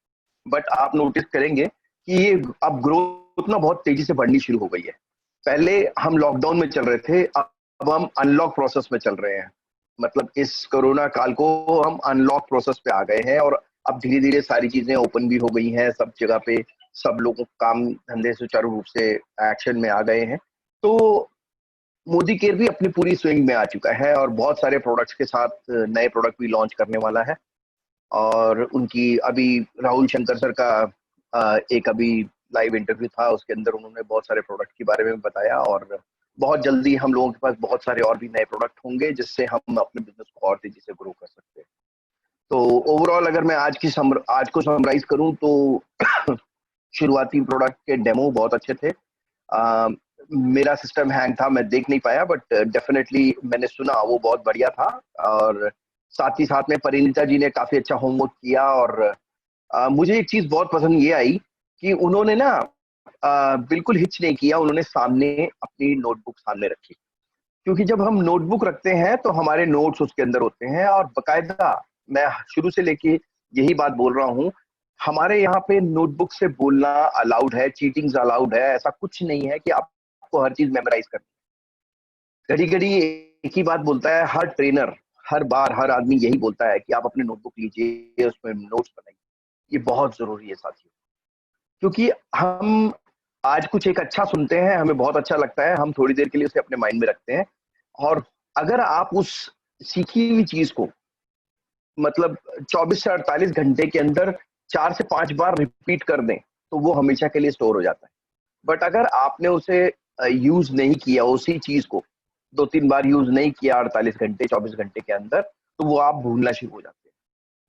बट आप नोटिस करेंगे कि ये अब ग्रोथ ना बहुत तेजी से बढ़नी शुरू हो गई है। पहले हम लॉकडाउन में चल रहे थे, अब हम अनलॉक प्रोसेस में चल रहे हैं। मतलब इस कोरोना काल को हम अनलॉक प्रोसेस पे आ गए हैं और अब धीरे धीरे सारी चीजें ओपन भी हो गई हैं सब जगह पे। सब लोग काम धंधे सुचारू रूप से एक्शन में आ गए हैं। तो मोदी केयर भी अपनी पूरी स्विंग में आ चुका है और बहुत सारे प्रोडक्ट्स के साथ नए प्रोडक्ट भी लॉन्च करने वाला है। और उनकी अभी राहुल शंकर सर का एक अभी लाइव इंटरव्यू था, उसके अंदर उन्होंने बहुत सारे प्रोडक्ट के बारे में बताया। और बहुत जल्दी हम लोगों के पास बहुत सारे और भी नए प्रोडक्ट होंगे जिससे हम अपने बिजनेस को और तेजी से ग्रो कर सकते हैं। तो ओवरऑल अगर मैं आज को समराइज करूं तो शुरुआती प्रोडक्ट के डेमो बहुत अच्छे थे। मेरा सिस्टम हैंग था, मैं देख नहीं पाया, बट डेफिनेटली मैंने सुना वो बहुत बढ़िया था। और साथ ही साथ में परिणीता जी ने काफी अच्छा होमवर्क किया। और मुझे एक चीज बहुत पसंद ये आई कि उन्होंने ना बिल्कुल हिच नहीं किया, उन्होंने सामने अपनी नोटबुक सामने रखी। क्योंकि जब हम नोटबुक रखते हैं तो हमारे नोट्स उसके अंदर होते हैं और बकायदा मैं शुरू से लेके यही बात बोल रहा हूँ, हमारे यहाँ पे नोटबुक से बोलना अलाउड है, चीटिंग अलाउड है। ऐसा कुछ नहीं है कि आपको हर चीज मेमोराइज करनी। घड़ी घड़ी एक ही बात बोलता है हर ट्रेनर, हर बार हर आदमी यही बोलता है कि आप अपनी नोटबुक लीजिए, उसमें नोट्स बनाइए। ये बहुत जरूरी है साथियों, क्योंकि हम आज कुछ एक अच्छा सुनते हैं, हमें बहुत अच्छा लगता है, हम थोड़ी देर के लिए उसे अपने माइंड में रखते हैं। और अगर आप उस सीखी हुई चीज को मतलब 24 से 48 घंटे के अंदर 4 से 5 बार रिपीट कर दें तो वो हमेशा के लिए स्टोर हो जाता है। बट अगर आपने उसे यूज नहीं किया, उसी चीज को 2-3 बार यूज नहीं किया 48 घंटे 24 घंटे के अंदर, तो वो आप भूलना शुरू हो जाते हैं।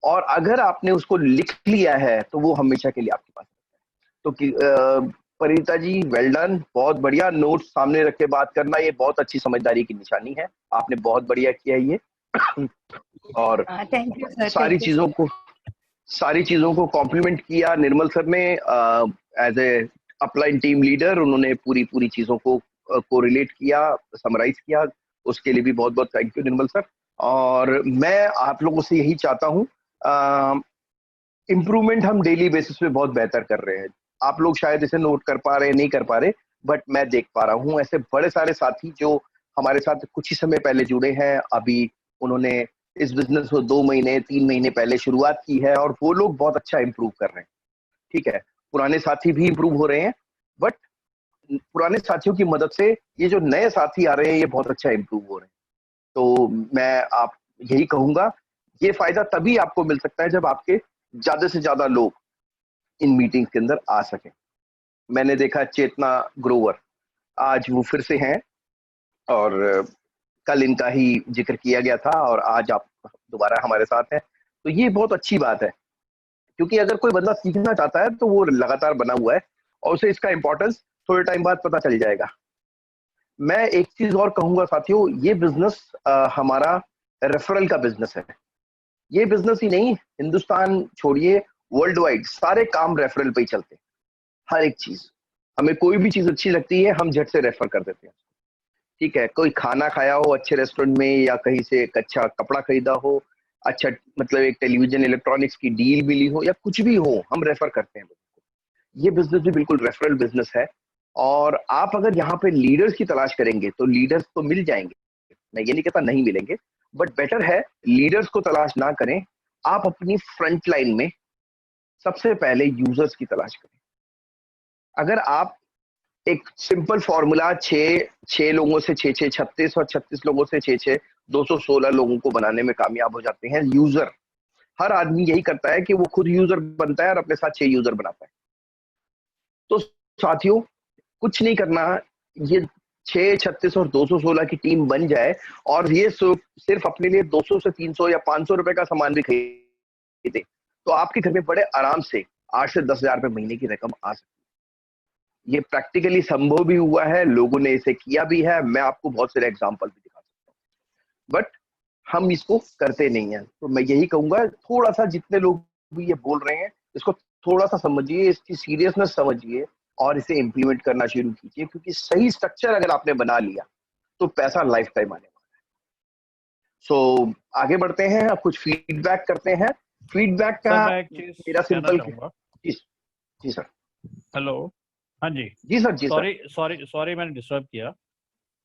और अगर आपने उसको लिख लिया है तो वो हमेशा के लिए आपके पास रहता है। तो परिणीता जी, वेल डन, बहुत बढ़िया। नोट्स सामने रख के बात करना ये बहुत अच्छी समझदारी की निशानी है, आपने बहुत बढ़िया किया ये। और
थैंक यू सर,
सारी
थैंक यू।
सारी चीजों को कॉम्प्लीमेंट किया निर्मल सर ने as a upline team leader. उन्होंने पूरी पूरी चीजों को कोरिलेट किया, समराइज किया, उसके लिए भी बहुत बहुत थैंक यू निर्मल सर। और मैं आप लोगों से यही चाहता हूँ, इम्प्रूवमेंट हम डेली बेसिस पे बहुत बेहतर कर रहे हैं। आप लोग शायद इसे नोट कर पा रहे नहीं कर पा रहे, बट मैं देख पा रहा हूँ ऐसे बड़े सारे साथी जो हमारे साथ कुछ ही समय पहले जुड़े हैं। अभी उन्होंने इस बिजनेस को 2 महीने 3 महीने पहले शुरुआत की है और वो लोग बहुत अच्छा इम्प्रूव कर रहे हैं। ठीक है, पुराने साथी भी इम्प्रूव हो रहे हैं, बट पुराने साथियों की मदद से ये जो नए साथी आ रहे हैं ये बहुत अच्छा इम्प्रूव हो रहे हैं। तो मैं आप यही कहूंगा, ये फायदा तभी आपको मिल सकता है जब आपके ज्यादा से ज्यादा लोग इन मीटिंग के अंदर आ सके। मैंने देखा चेतना ग्रोवर आज वो फिर से हैं, और कल इनका ही जिक्र किया गया था और आज आप दोबारा हमारे साथ हैं। तो ये बहुत अच्छी बात है, क्योंकि अगर कोई बंदा सीखना चाहता है तो वो लगातार बना हुआ है और उसे इसका इंपॉर्टेंस थोड़े टाइम बाद पता चल जाएगा। मैं एक चीज और कहूंगा साथियों, ये बिजनेस हमारा रेफरल का बिजनेस है। ये बिजनेस ही नहीं, हिंदुस्तान छोड़िए, वर्ल्ड वाइड सारे काम रेफरल पे ही चलते हैं। हर एक चीज, हमें कोई भी चीज अच्छी लगती है हम झट से रेफर कर देते हैं। ठीक है, कोई खाना खाया हो अच्छे रेस्टोरेंट में, या कहीं से एक अच्छा कपड़ा खरीदा हो, अच्छा मतलब एक टेलीविजन इलेक्ट्रॉनिक्स की डील मिली हो, या कुछ भी हो, हम रेफर करते हैं। ये बिजनेस भी बिल्कुल रेफरल बिजनेस है। और आप अगर यहाँ पे लीडर्स की तलाश करेंगे तो लीडर्स तो मिल जाएंगे, मैं ये नहीं कहता नहीं मिलेंगे, बट बेटर है लीडर्स को तलाश ना करें, आप अपनी फ्रंट लाइन में सबसे पहले यूजर्स की तलाश करें। अगर आप एक सिंपल फॉर्मूला, छह लोगों से छह 36 और 36 लोगों से छह 216 लोगों को बनाने में कामयाब हो जाते हैं। यूजर, हर आदमी यही करता है कि वो खुद यूजर बनता है और अपने साथ 6 यूजर बनाता है। तो साथियों, कुछ नहीं करना, ये 6, 36 और 216 की टीम बन जाए और ये सिर्फ अपने लिए 200 से 300 या 500 रुपए का सामान भी खरीदे, तो आपके घर में बड़े आराम से 8 से 10 हजार रुपए महीने की रकम आ सकती है। ये प्रैक्टिकली संभव भी हुआ है, लोगों ने इसे किया भी है, मैं आपको बहुत सारे एग्जाम्पल भी दिखा सकता हूँ, बट हम इसको करते नहीं है। तो मैं यही कहूंगा, थोड़ा सा जितने लोग भी ये बोल रहे हैं इसको थोड़ा सा समझिए, इसकी सीरियसनेस समझिए और इसे इम्प्लीमेंट करना शुरू कीजिए, क्योंकि सही स्ट्रक्चर अगर आपने बना लिया तो पैसा लाइफ टाइम आने वाला है। सो आगे बढ़ते हैं, अब कुछ फीडबैक करते हैं। फीडबैक का
सर मैं एक चीज
मेरा
कहना
सिंपल,
चाहूंगा।
जी जी सर,
हेलो, हाँ जी,
जी सर, जी सर,
सॉरी सॉरी सॉरी मैंने डिस्टर्ब किया।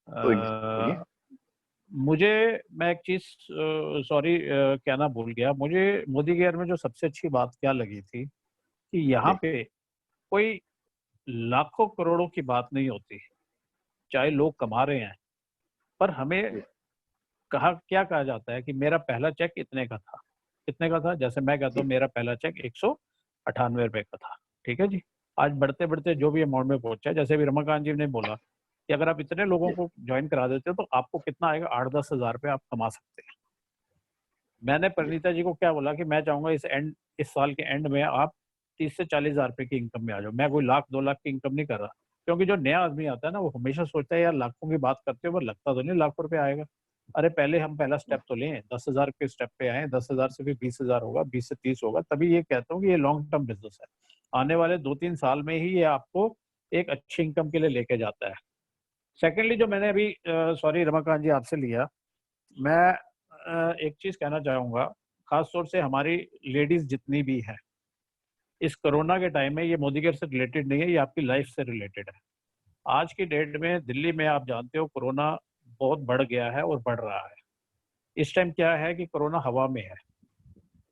कोई नहीं, बोलिए।
मुझे, मैं एक चीज सॉरी कहना भूल गया। मुझे मोदी केयर में जो सबसे अच्छी बात क्या लगी थी कि यहाँ
जी
पे कोई लाखों करोड़ों की बात नहीं होती, चाहे लोग कमा रहे हैं, पर हमें
जी
क्या कहा जाता है कि मेरा पहला चेक इतने का था, कितने का था। जैसे मैं कहता
जी
हूँ मेरा पहला चेक 198 रुपए का था, ठीक है जी। आज बढ़ते बढ़ते जो भी अमाउंट में पहुंचा है, जैसे भी रमाकांत जी ने बोला कि अगर आप इतने लोगों
जी
को ज्वाइन करा देते हो तो आपको कितना आएगा, 8-10 हजार रुपये आप कमा सकते हैं। मैंने
जी
परिणीता जी को क्या बोला कि मैं चाहूंगा इस साल के एंड में आप 30 से 40 हजार रुपए की इनकम में आ जाओ। मैं कोई 1 लाख 2 लाख की इनकम नहीं कर रहा, क्योंकि जो नया आदमी आता है ना वो हमेशा सोचता है यार लाखों की बात करते हो, पर लगता तो नहीं लाखों रुपए आएगा। अरे पहले हम पहला स्टेप तो लें, 10 हजार के स्टेप पे आए, 10 हजार से फिर 20 हजार होगा, 20 से 30 होगा, तभी ये कहता हूँ कि ये लॉन्ग टर्म बिजनेस है। आने वाले 2-3 साल में ही ये आपको एक अच्छी इनकम के लिए लेके जाता है। सेकेंडली, जो मैंने अभी सॉरी रमाकांत जी आपसे लिया, मैं एक चीज कहना चाहूंगा, खास तौर से हमारी लेडीज जितनी भी हैं, इस कोरोना के टाइम में, ये मोदी केयर से रिलेटेड नहीं है, ये आपकी लाइफ से रिलेटेड है। आज की डेट में दिल्ली में आप जानते हो कोरोना बहुत बढ़ गया है और बढ़ रहा है। इस टाइम क्या है कि कोरोना हवा में है,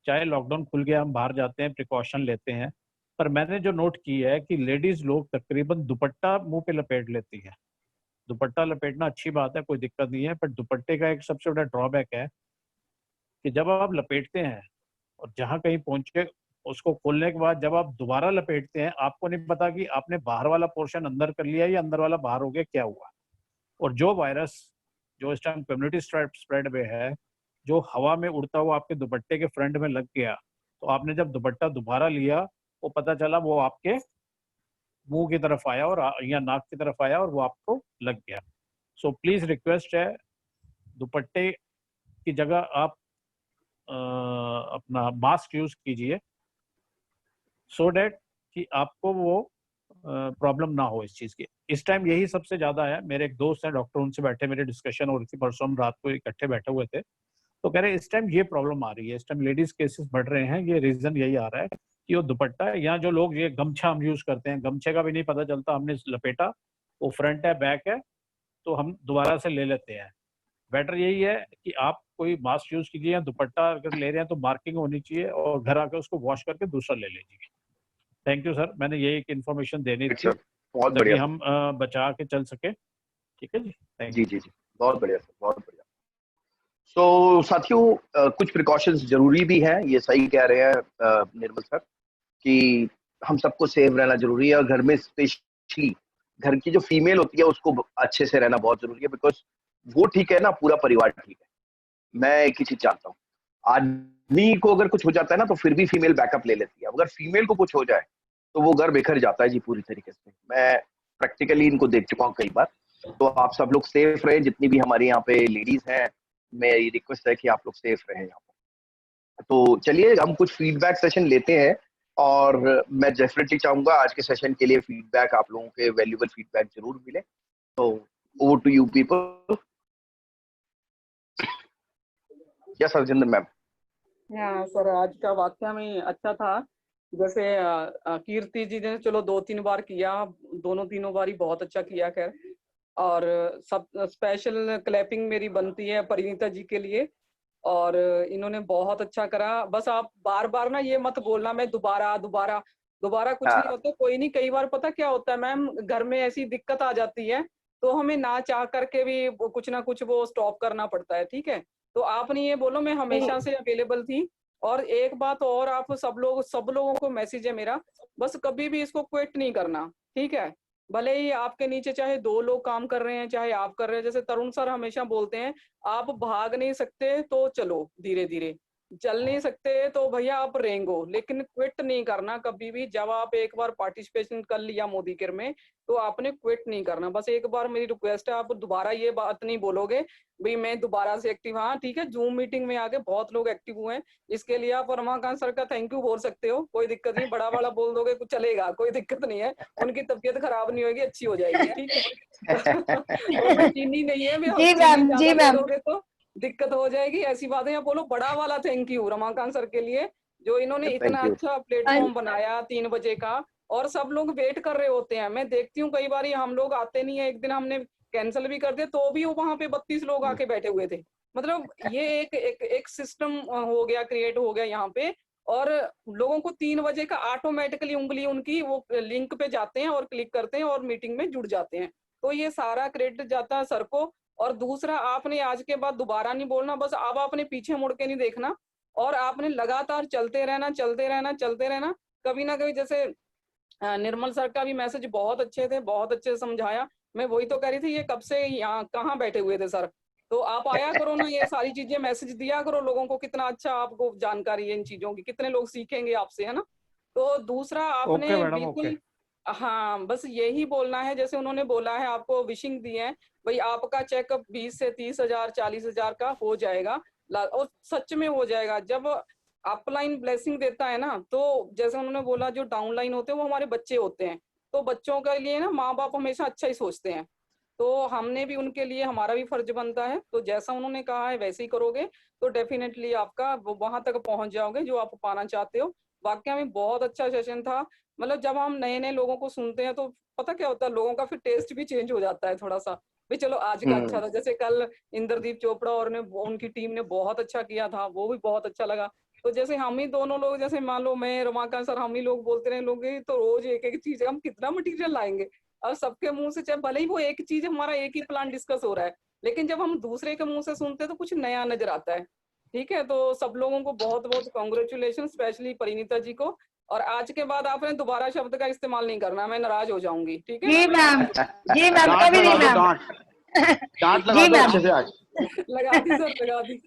चाहे लॉकडाउन खुल गया, हम बाहर जाते हैं, प्रिकॉशन लेते हैं, पर मैंने जो नोट की है कि लेडीज लोग तकरीबन दुपट्टा मुंह पे लपेट लेती हैं। दुपट्टा लपेटना अच्छी बात है, कोई दिक्कत नहीं है, पर दुपट्टे का एक सबसे बड़ा ड्रॉबैक है कि जब आप लपेटते हैं और जहां कहीं पहुंचे, उसको खोलने के बाद जब आप दोबारा लपेटते हैं, आपको नहीं पता कि आपने बाहर वाला पोर्शन अंदर कर लिया या अंदर वाला बाहर हो गया, क्या हुआ। और जो वायरस जो इस टाइम कम्युनिटी स्प्रेड में है, जो हवा में उड़ता हुआ आपके दुपट्टे के फ्रंट में लग गया, तो आपने जब दुपट्टा दोबारा लिया, वो पता चला वो आपके मुंह की तरफ आया और या नाक की तरफ आया और वो आपको लग गया। सो प्लीज रिक्वेस्ट है, दुपट्टे की जगह आप अपना मास्क यूज कीजिए, सो डेट कि आपको वो प्रॉब्लम ना हो इस चीज की। इस टाइम यही सबसे ज्यादा है। मेरे एक दोस्त हैं डॉक्टर, उनसे बैठे मेरे डिस्कशन हो रही थी परसों, हम रात को इकट्ठे बैठे हुए थे, तो कह रहे इस टाइम ये प्रॉब्लम आ रही है, इस टाइम लेडीज केसेस बढ़ रहे हैं। ये रीजन यही आ रहा है कि वो दुपट्टा या जो लोग ये गमछा हम यूज करते हैं, गमछे का भी नहीं पता चलता, हमने लपेटा, वो फ्रंट है बैक है, तो हम दोबारा से ले लेते हैं। बेटर यही है कि आप कोई मास्क यूज कीजिए, या दुपट्टा अगर ले रहे हैं तो मार्किंग होनी चाहिए, और घर आकर उसको वॉश करके दूसरा ले लीजिए। थैंक यू सर, मैंने यही एक इन्फॉर्मेशन देनी थी
बहुत
ताकि
बढ़िया
हम बचा के चल सके। ठीक है जी, थैंक
जी
यू।
जी जी, बहुत बढ़िया सर, बहुत बढ़िया। तो साथियों, कुछ प्रिकॉशंस जरूरी भी हैं, ये सही कह रहे हैं निर्मल सर कि हम सबको सेफ रहना जरूरी है, और घर में स्पेशली घर की जो फीमेल होती है उसको अच्छे से रहना बहुत जरूरी है, बिकॉज वो ठीक है ना, पूरा परिवार ठीक है। मैं एक ही चीज चाहता हूँ, आदमी को अगर कुछ हो जाता है ना तो फिर भी फीमेल बैकअप ले लेती है, अगर फीमेल को कुछ हो जाए तो वो घर बिखर जाता है जी पूरी तरीके से। मैं प्रैक्टिकली इनको देख चुका हूँ कई बार। तो आप सब लोग सेफ रहे, जितनी भी हमारे यहाँ पे लेडीज हैं, मेरी रिक्वेस्ट है कि आप लोग सेफ रहें यहाँ पर। तो चलिए हम कुछ फीडबैक सेशन लेते हैं, और मैं डेफिनेटली चाहूंगा आज के सेशन के लिए फीडबैक, आप लोगों के वैल्यूएबल फीडबैक जरूर मिले। तो over to you people. Yes Harjinder ma'am.
हाँ सर, आज का वाकया में अच्छा था। जैसे कीर्ति जी ने चलो 2-3 बार किया, दोनों तीनों बार ही बहुत अच्छा किया खैर। और सब स्पेशल क्लैपिंग मेरी बनती है परिणीता जी के लिए, और इन्होंने बहुत अच्छा करा। बस आप बार बार ना ये मत बोलना मैं दोबारा दोबारा दोबारा, कुछ नहीं होता, कोई नहीं। कई बार पता क्या होता है मैम, घर में ऐसी दिक्कत आ जाती है तो हमें ना चाह करके भी कुछ ना कुछ वो स्टॉप करना पड़ता है, ठीक है। तो आपने ये बोलो मैं हमेशा से अवेलेबल थी। और एक बात और, आप सब लोगों को मैसेज है मेरा, बस कभी भी इसको क्विट नहीं करना, ठीक है। भले ही आपके नीचे चाहे 2 लोग काम कर रहे हैं, चाहे आप कर रहे हैं। जैसे तरुण सर हमेशा बोलते हैं, आप भाग नहीं सकते तो चलो धीरे धीरे, चल नहीं सकते तो भैया आप रेंगो, लेकिन क्विट नहीं करना कभी भी। जब आप एक बार पार्टिसिपेशन कर लिया मोदी केयर में तो आपने क्विट नहीं करना। बस एक बार मेरी रिक्वेस्ट है, आप दोबारा ये बात नहीं बोलोगे भाई मैं दोबारा से एक्टिव। हाँ ठीक है, जूम मीटिंग में आके बहुत लोग एक्टिव हुए हैं, इसके लिए आप रमाकांत सर का थैंक यू बोल सकते हो, कोई दिक्कत नहीं। बड़ा वाला बोल दोगे कुछ चलेगा, कोई दिक्कत नहीं है, उनकी तबीयत खराब नहीं होगी, अच्छी हो जाएगी, ठीक है। और चीनी नहीं है,
जी मैम, जी मैम।
तो दिक्कत हो जाएगी, ऐसी बातें। या बोलो बड़ा वाला थैंक यू रमाकांत सर के लिए, जो इन्होंने इतना अच्छा प्लेटफॉर्म बनाया 3 बजे का, और सब लोग वेट कर रहे होते हैं। मैं देखती हूँ कई बार हम लोग आते नहीं है, एक दिन हमने कैंसिल भी कर दिया तो भी वो वहां पे 32 लोग आके बैठे हुए थे। मतलब ये एक सिस्टम हो गया, क्रिएट हो गया यहाँ पे। और लोगों को 3 बजे का ऑटोमेटिकली उंगली उनकी वो लिंक पे जाते हैं और क्लिक करते हैं और मीटिंग में जुड़ जाते हैं। तो ये सारा क्रेडिट जाता है सर को। और दूसरा, आपने आज के बाद दोबारा नहीं बोलना, बस अब आपने पीछे मुड़ के नहीं देखना, और आपने लगातार चलते रहना चलते रहना चलते रहना। कभी ना कभी, जैसे निर्मल सर का भी मैसेज बहुत अच्छे थे, बहुत अच्छे से समझाया। मैं वही तो कह रही थी, ये कब से यहाँ कहाँ बैठे हुए थे सर, तो आप आया करो ना, ये सारी चीजें मैसेज दिया करो लोगों को। कितना अच्छा आपको जानकारी है इन चीजों की, कितने लोग सीखेंगे आपसे, है ना। तो दूसरा आपने बिल्कुल, हाँ बस यही बोलना है। जैसे उन्होंने बोला है, आपको विशिंग दी है भाई, आपका चेकअप 20 से 30 हजार 40 हजार का हो जाएगा, और सच में हो जाएगा। जब अपलाइन ब्लेसिंग देता है ना, तो जैसे उन्होंने बोला जो डाउनलाइन होते हैं वो हमारे बच्चे होते हैं, तो बच्चों के लिए ना माँ बाप हमेशा अच्छा ही सोचते हैं। तो हमने भी उनके लिए, हमारा भी फर्ज बनता है। तो जैसा उन्होंने कहा है वैसे ही करोगे तो डेफिनेटली आपका वहां तक पहुंच जाओगे जो आप पाना चाहते हो। वाकई में बहुत अच्छा सेशन था। मतलब जब हम नए नए लोगों को सुनते हैं तो पता क्या होता है, लोगों का फिर टेस्ट भी चेंज हो जाता है थोड़ा सा, भी चलो आज का अच्छा था। जैसे कल इंद्रदीप चोपड़ा और उनकी टीम ने बहुत अच्छा किया था, वो भी बहुत अच्छा लगा। तो जैसे हम ही दोनों लोग, जैसे मान लो मैं रमाकांत सर, हम ही लोग बोलते रहे लोग, तो रोज एक एक चीज, हम कितना मटेरियल लाएंगे। और सबके मुंह से, चाहे भले ही वो एक चीज, हमारा एक ही प्लान डिस्कस हो रहा है, लेकिन जब हम दूसरे के मुंह से सुनते हैं तो कुछ नया नजर आता है। ठीक है, तो सब लोगों को बहुत बहुत कॉन्ग्रेचुलेशन, स्पेशली परिणीता जी को। और आज के बाद आपने दोबारा शब्द का इस्तेमाल नहीं करना, मैं नाराज हो जाऊंगी, ठीक है।
जी मैम, जी मैम, कभी नहीं मैम।
जी मैम,
लगा दी सर, लगा दी।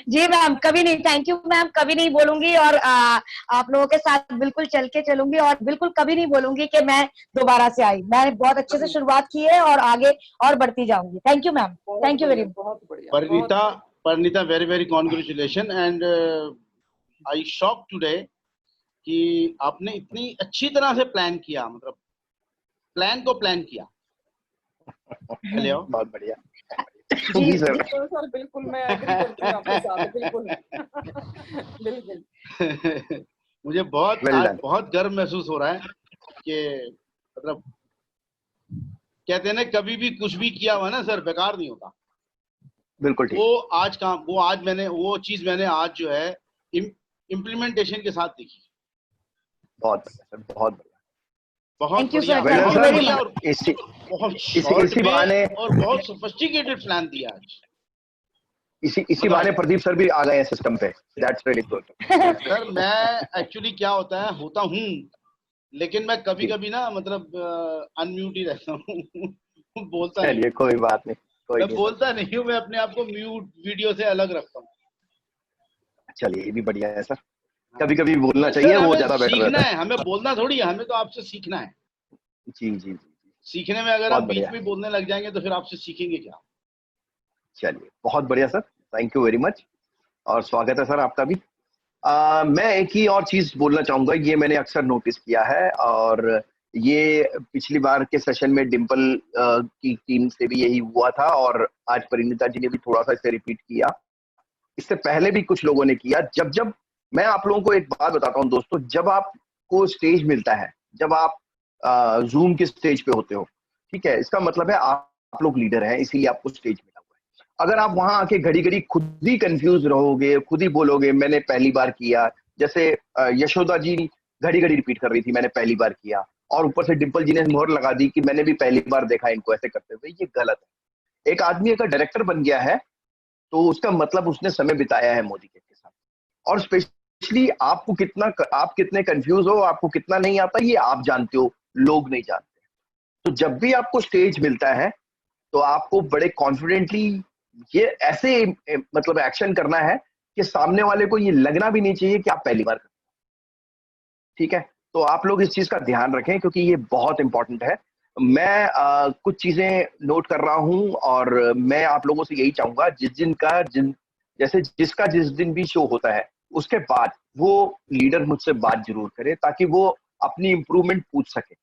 जी मैम, कभी नहीं। थैंक यू मैम, कभी नहीं बोलूंगी, और आप लोगों के साथ बिल्कुल चल के चलूंगी, और बिल्कुल कभी नहीं बोलूंगी कि मैं दोबारा से आई। मैंने बहुत अच्छे से शुरुआत की है और आगे और बढ़ती जाऊंगी। Thank you ma'am, thank you very much.
बहुत बढ़िया।
Parnita, very very congratulations and I shocked today कि आपने इतनी अच्छी तरह से प्लान किया, मतलब प्लान को प्लान किया। हेलो,
बहुत बढ़िया।
जी
जी सर।
बिल्कुल सर, बिल्कुल मैं एग्री करती हूँ आपके साथ, बिल्कुल बिल्कुल।
मुझे बहुत
Well
आज
done.
बहुत गर्व महसूस हो रहा है कि मतलब कहते हैं ना, कभी भी कुछ भी किया हुआ ना सर बेकार नहीं होता।
बिल्कुल ठीक।
वो चीज मैंने आज जो है इम्प्लीमेंटेशन के साथ देखी।
बहुत बढ़िया सर, बहुत बढ़िया।
बहुत
थैंक यू
बढ़िया,
sir, thank
Well
you
done,
very
sir.
Much.
और
इसी
बहुत
इसी
शॉर्ट
इसी
में
बहाने
और बहुत सोफिस्टिकेटेड प्लान दिया आज।
इसी
मतलब
बहाने प्रदीप सर भी आ गए हैं सिस्टम पे। That's really good.
सर मैं एक्चुअली क्या होता हूँ, लेकिन मैं कभी कभी ना मतलब अनम्यूट ही रहता हूँ बोलता नहीं,
चलिए कोई बात नहीं, कोई
मैं
नहीं
बोलता नहीं हूँ, मैं अपने आप को म्यूट वीडियो से अलग रखता हूँ।
चलिए ये भी बढ़िया है सर, कभी कभी बोलना
सर
चाहिए, वो
हमें
ज्यादा बेटर
सीखना
रहता
है, हमें बोलना थोड़ी है, हमें तो आपसे सीखना है।
है। जी जी जी,
सीखने में अगर
बहुत
आप बीच
बढ़िया।
में बोलने लग जाएंगे तो फिर आपसे सीखेंगे क्या।
चलिए बहुत बढ़िया sir, thank you very much और स्वागत है सर आपका भी। मैं एक ही और चीज बोलना चाहूंगा, ये मैंने अक्सर नोटिस किया है और ये पिछली बार के सेशन में डिम्पल की टीम से भी यही हुआ था और आज परिणीता जी ने भी थोड़ा सा इसे रिपीट किया, इससे पहले भी कुछ लोगों ने किया। जब जब मैं आप लोगों को एक बात बताता हूँ दोस्तों, जब आपको स्टेज मिलता है, जब आप जूम के स्टेज पे होते हो, ठीक है, इसका मतलब है आप लोग लीडर हैं, इसीलिए आपको स्टेज मिला हुआ है। अगर आप वहां आके घड़ी घड़ी खुद ही कंफ्यूज रहोगे, खुद ही बोलोगे मैंने पहली बार किया, जैसे यशोदा जी घड़ी घड़ी रिपीट कर रही थी मैंने पहली बार किया, और ऊपर से डिम्पल जी ने मोहर लगा दी कि मैंने भी पहली बार देखा इनको ऐसे करते हुए, ये गलत है। एक आदमी अगर डायरेक्टर बन गया है तो उसका मतलब उसने समय बिताया है मोदी के साथ, और स्पेशली आप कितने कंफ्यूज हो, आपको कितना नहीं आता, ये आप जानते हो, लोग नहीं जानते। तो जब भी आपको स्टेज मिलता है तो आपको बड़े कॉन्फिडेंटली ये ऐसे मतलब एक्शन करना है कि सामने वाले को ये लगना भी नहीं चाहिए कि आप पहली बार कर, ठीक है। तो आप लोग इस चीज का ध्यान रखें क्योंकि ये बहुत इंपॉर्टेंट है। मैं कुछ चीजें नोट कर रहा हूं और मैं आप लोगों से यही चाहूंगा, जैसे जिसका जिस दिन भी शो होता है उसके बाद वो लीडर मुझसे बात जरूर करे ताकि वो अपनी इंप्रूवमेंट पूछ सके।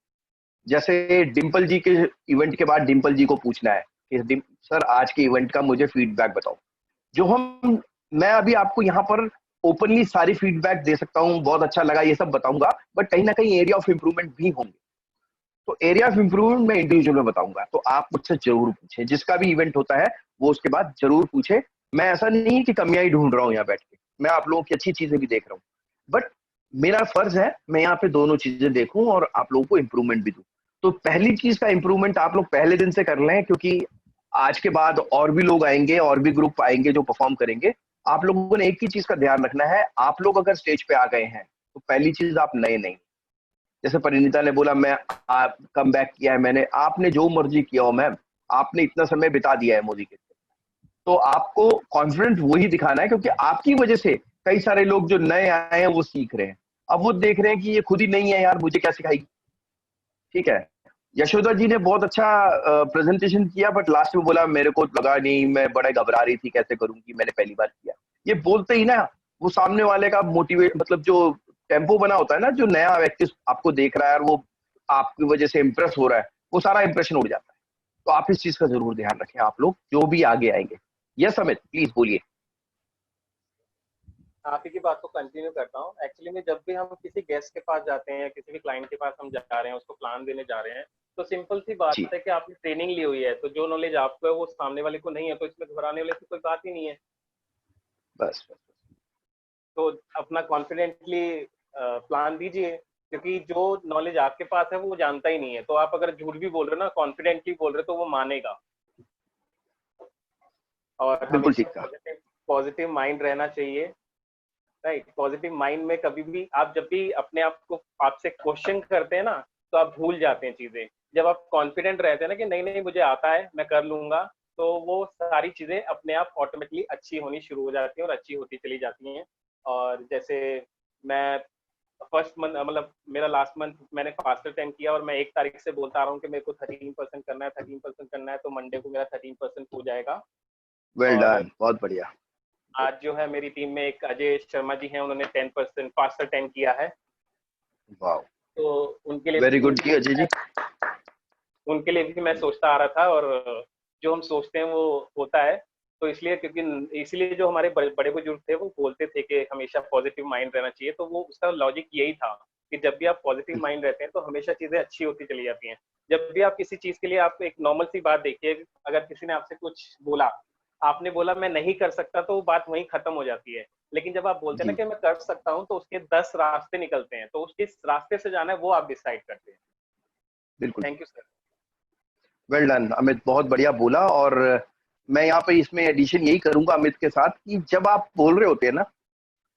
जैसे डिम्पल जी के इवेंट के बाद डिम्पल जी को पूछना है कि सर आज के इवेंट का मुझे फीडबैक बताओ। जो मैं अभी आपको यहाँ पर ओपनली सारी फीडबैक दे सकता हूँ, बहुत अच्छा लगा ये सब बताऊंगा, बट कहीं ना कहीं एरिया ऑफ इम्प्रूवमेंट भी होंगे। तो एरिया ऑफ इम्प्रूवमेंट मैं इंडिविजुअल में बताऊंगा, तो आप मुझसे जरूर पूछें, जिसका भी इवेंट होता है वो उसके बाद जरूर पूछे। मैं ऐसा नहीं कि कमियां ही ढूंढ रहा हूँ यहाँ बैठ के, मैं आप लोगों की अच्छी चीजें भी देख रहा हूँ, बट मेरा फर्ज है मैं यहाँ पे दोनों चीजें देखूं और आप लोगों को इम्प्रूवमेंट भी दूं। तो पहली चीज का इम्प्रूवमेंट आप लोग पहले दिन से कर लें, क्योंकि आज के बाद और भी लोग आएंगे और भी ग्रुप आएंगे जो परफॉर्म करेंगे। आप लोगों ने एक ही चीज का ध्यान रखना है, आप लोग अगर स्टेज पे आ गए हैं तो पहली चीज आप नए नहीं। जैसे परिणीता ने बोला मैं कम बैक किया है मैंने, आपने जो मर्जी किया हो मैम, आपने इतना समय बिता दिया है मोदी के साथ, तो आपको कॉन्फिडेंट वही दिखाना है, क्योंकि आपकी वजह से कई सारे लोग जो नए आए हैं वो सीख रहे हैं। अब वो देख रहे हैं कि ये खुद ही नहीं है यार, मुझे क्या सिखाएगी, ठीक है। यशोदा जी ने बहुत अच्छा प्रेजेंटेशन किया, बट लास्ट में बोला मेरे को लगा नहीं, मैं बड़ा घबरा रही थी कैसे करूंगी, मैंने पहली बार किया। ये बोलते ही ना वो सामने वाले का मोटिवेट, मतलब जो टेम्पो बना होता है ना, जो नया व्यक्ति आपको देख रहा है और वो आपकी वजह से इंप्रेस हो रहा है, वो सारा इंप्रेशन उड़ जाता है। तो आप इस चीज का जरूर ध्यान रखें, आप लोग जो भी आगे आएंगे। यस अमित प्लीज बोलिए।
आप ही की बात को कंटिन्यू करता हूँ। एक्चुअली में जब भी हम किसी गेस्ट के पास जाते हैं या किसी भी क्लाइंट के पास हम जा रहे हैं, उसको प्लान देने जा रहे हैं, तो सिंपल सी बात
जी
है कि आपने ट्रेनिंग ली हुई है, तो जो नॉलेज आपको है वो सामने वाले को नहीं है, तो इसमें घबराने वाले की कोई बात ही नहीं है।
बस बस।
तो अपना कॉन्फिडेंटली प्लान दीजिए, क्योंकि जो नॉलेज आपके पास है वो जानता ही नहीं है। तो आप अगर झूठ भी बोल रहे हो ना, कॉन्फिडेंटली बोल रहे हो, तो वो मानेगा। और
बिल्कुल ठीक
हमेशा
कहा।
पॉजिटिव माइंड रहना चाहिए। राइट, पॉजिटिव माइंड में कभी भी आप जब भी अपने आप को आपसे क्वेश्चन करते हैं ना, तो आप भूल जाते हैं चीजें। जब आप कॉन्फिडेंट रहते हैं ना कि नहीं नहीं मुझे आता है, मैं कर लूंगा, तो वो सारी चीजें अपने आप ऑटोमेटिकली अच्छी होनी शुरू हो जाती हैं और अच्छी होती चली जाती हैं। और जैसे मैं फर्स्ट मंथ, मतलब मेरा लास्ट मंथ मैंने फास्टर 10 किया और मैं 1 तारीख से बोलता आ रहा हूँ कि मेरे को 13% करना है, 13% करना है, तो मंडे को मेरा 13% हो जाएगा।
वेल
और
डन, बहुत बढ़िया।
आज जो है मेरी टीम में एक अजय शर्मा जी हैं, उन्होंने 10% फास्टर 10 किया है।
वाह,
तो उनके लिए
वेरी गुड जी अजय जी।
उनके लिए भी मैं सोचता आ रहा था, और जो हम सोचते हैं वो होता है। तो इसलिए, क्योंकि इसलिए जो हमारे बड़े बुजुर्ग थे वो बोलते थे कि हमेशा पॉजिटिव माइंड रहना चाहिए, तो वो उसका लॉजिक यही था कि जब भी आप पॉजिटिव माइंड रहते हैं तो हमेशा चीजें अच्छी होती चली जाती हैं। जब भी आप किसी चीज के लिए, आप एक नॉर्मल सी बात देखिए, अगर किसी ने आपसे कुछ बोला, आपने बोला मैं नहीं कर सकता, तो वो बात वहीं खत्म हो जाती है। लेकिन जब आप बोलते हैं ना कि मैं कर सकता हूँ, तो उसके 10 रास्ते निकलते हैं, तो उस किस रास्ते से जाना है वो आप डिसाइड करते हैं।
बिल्कुल,
thank you sir.
Well done Amit, बहुत बढ़िया बोला। और मैं यहाँ पे इसमें एडिशन यही करूंगा अमित के साथ कि जब आप बोल रहे होते हैं ना,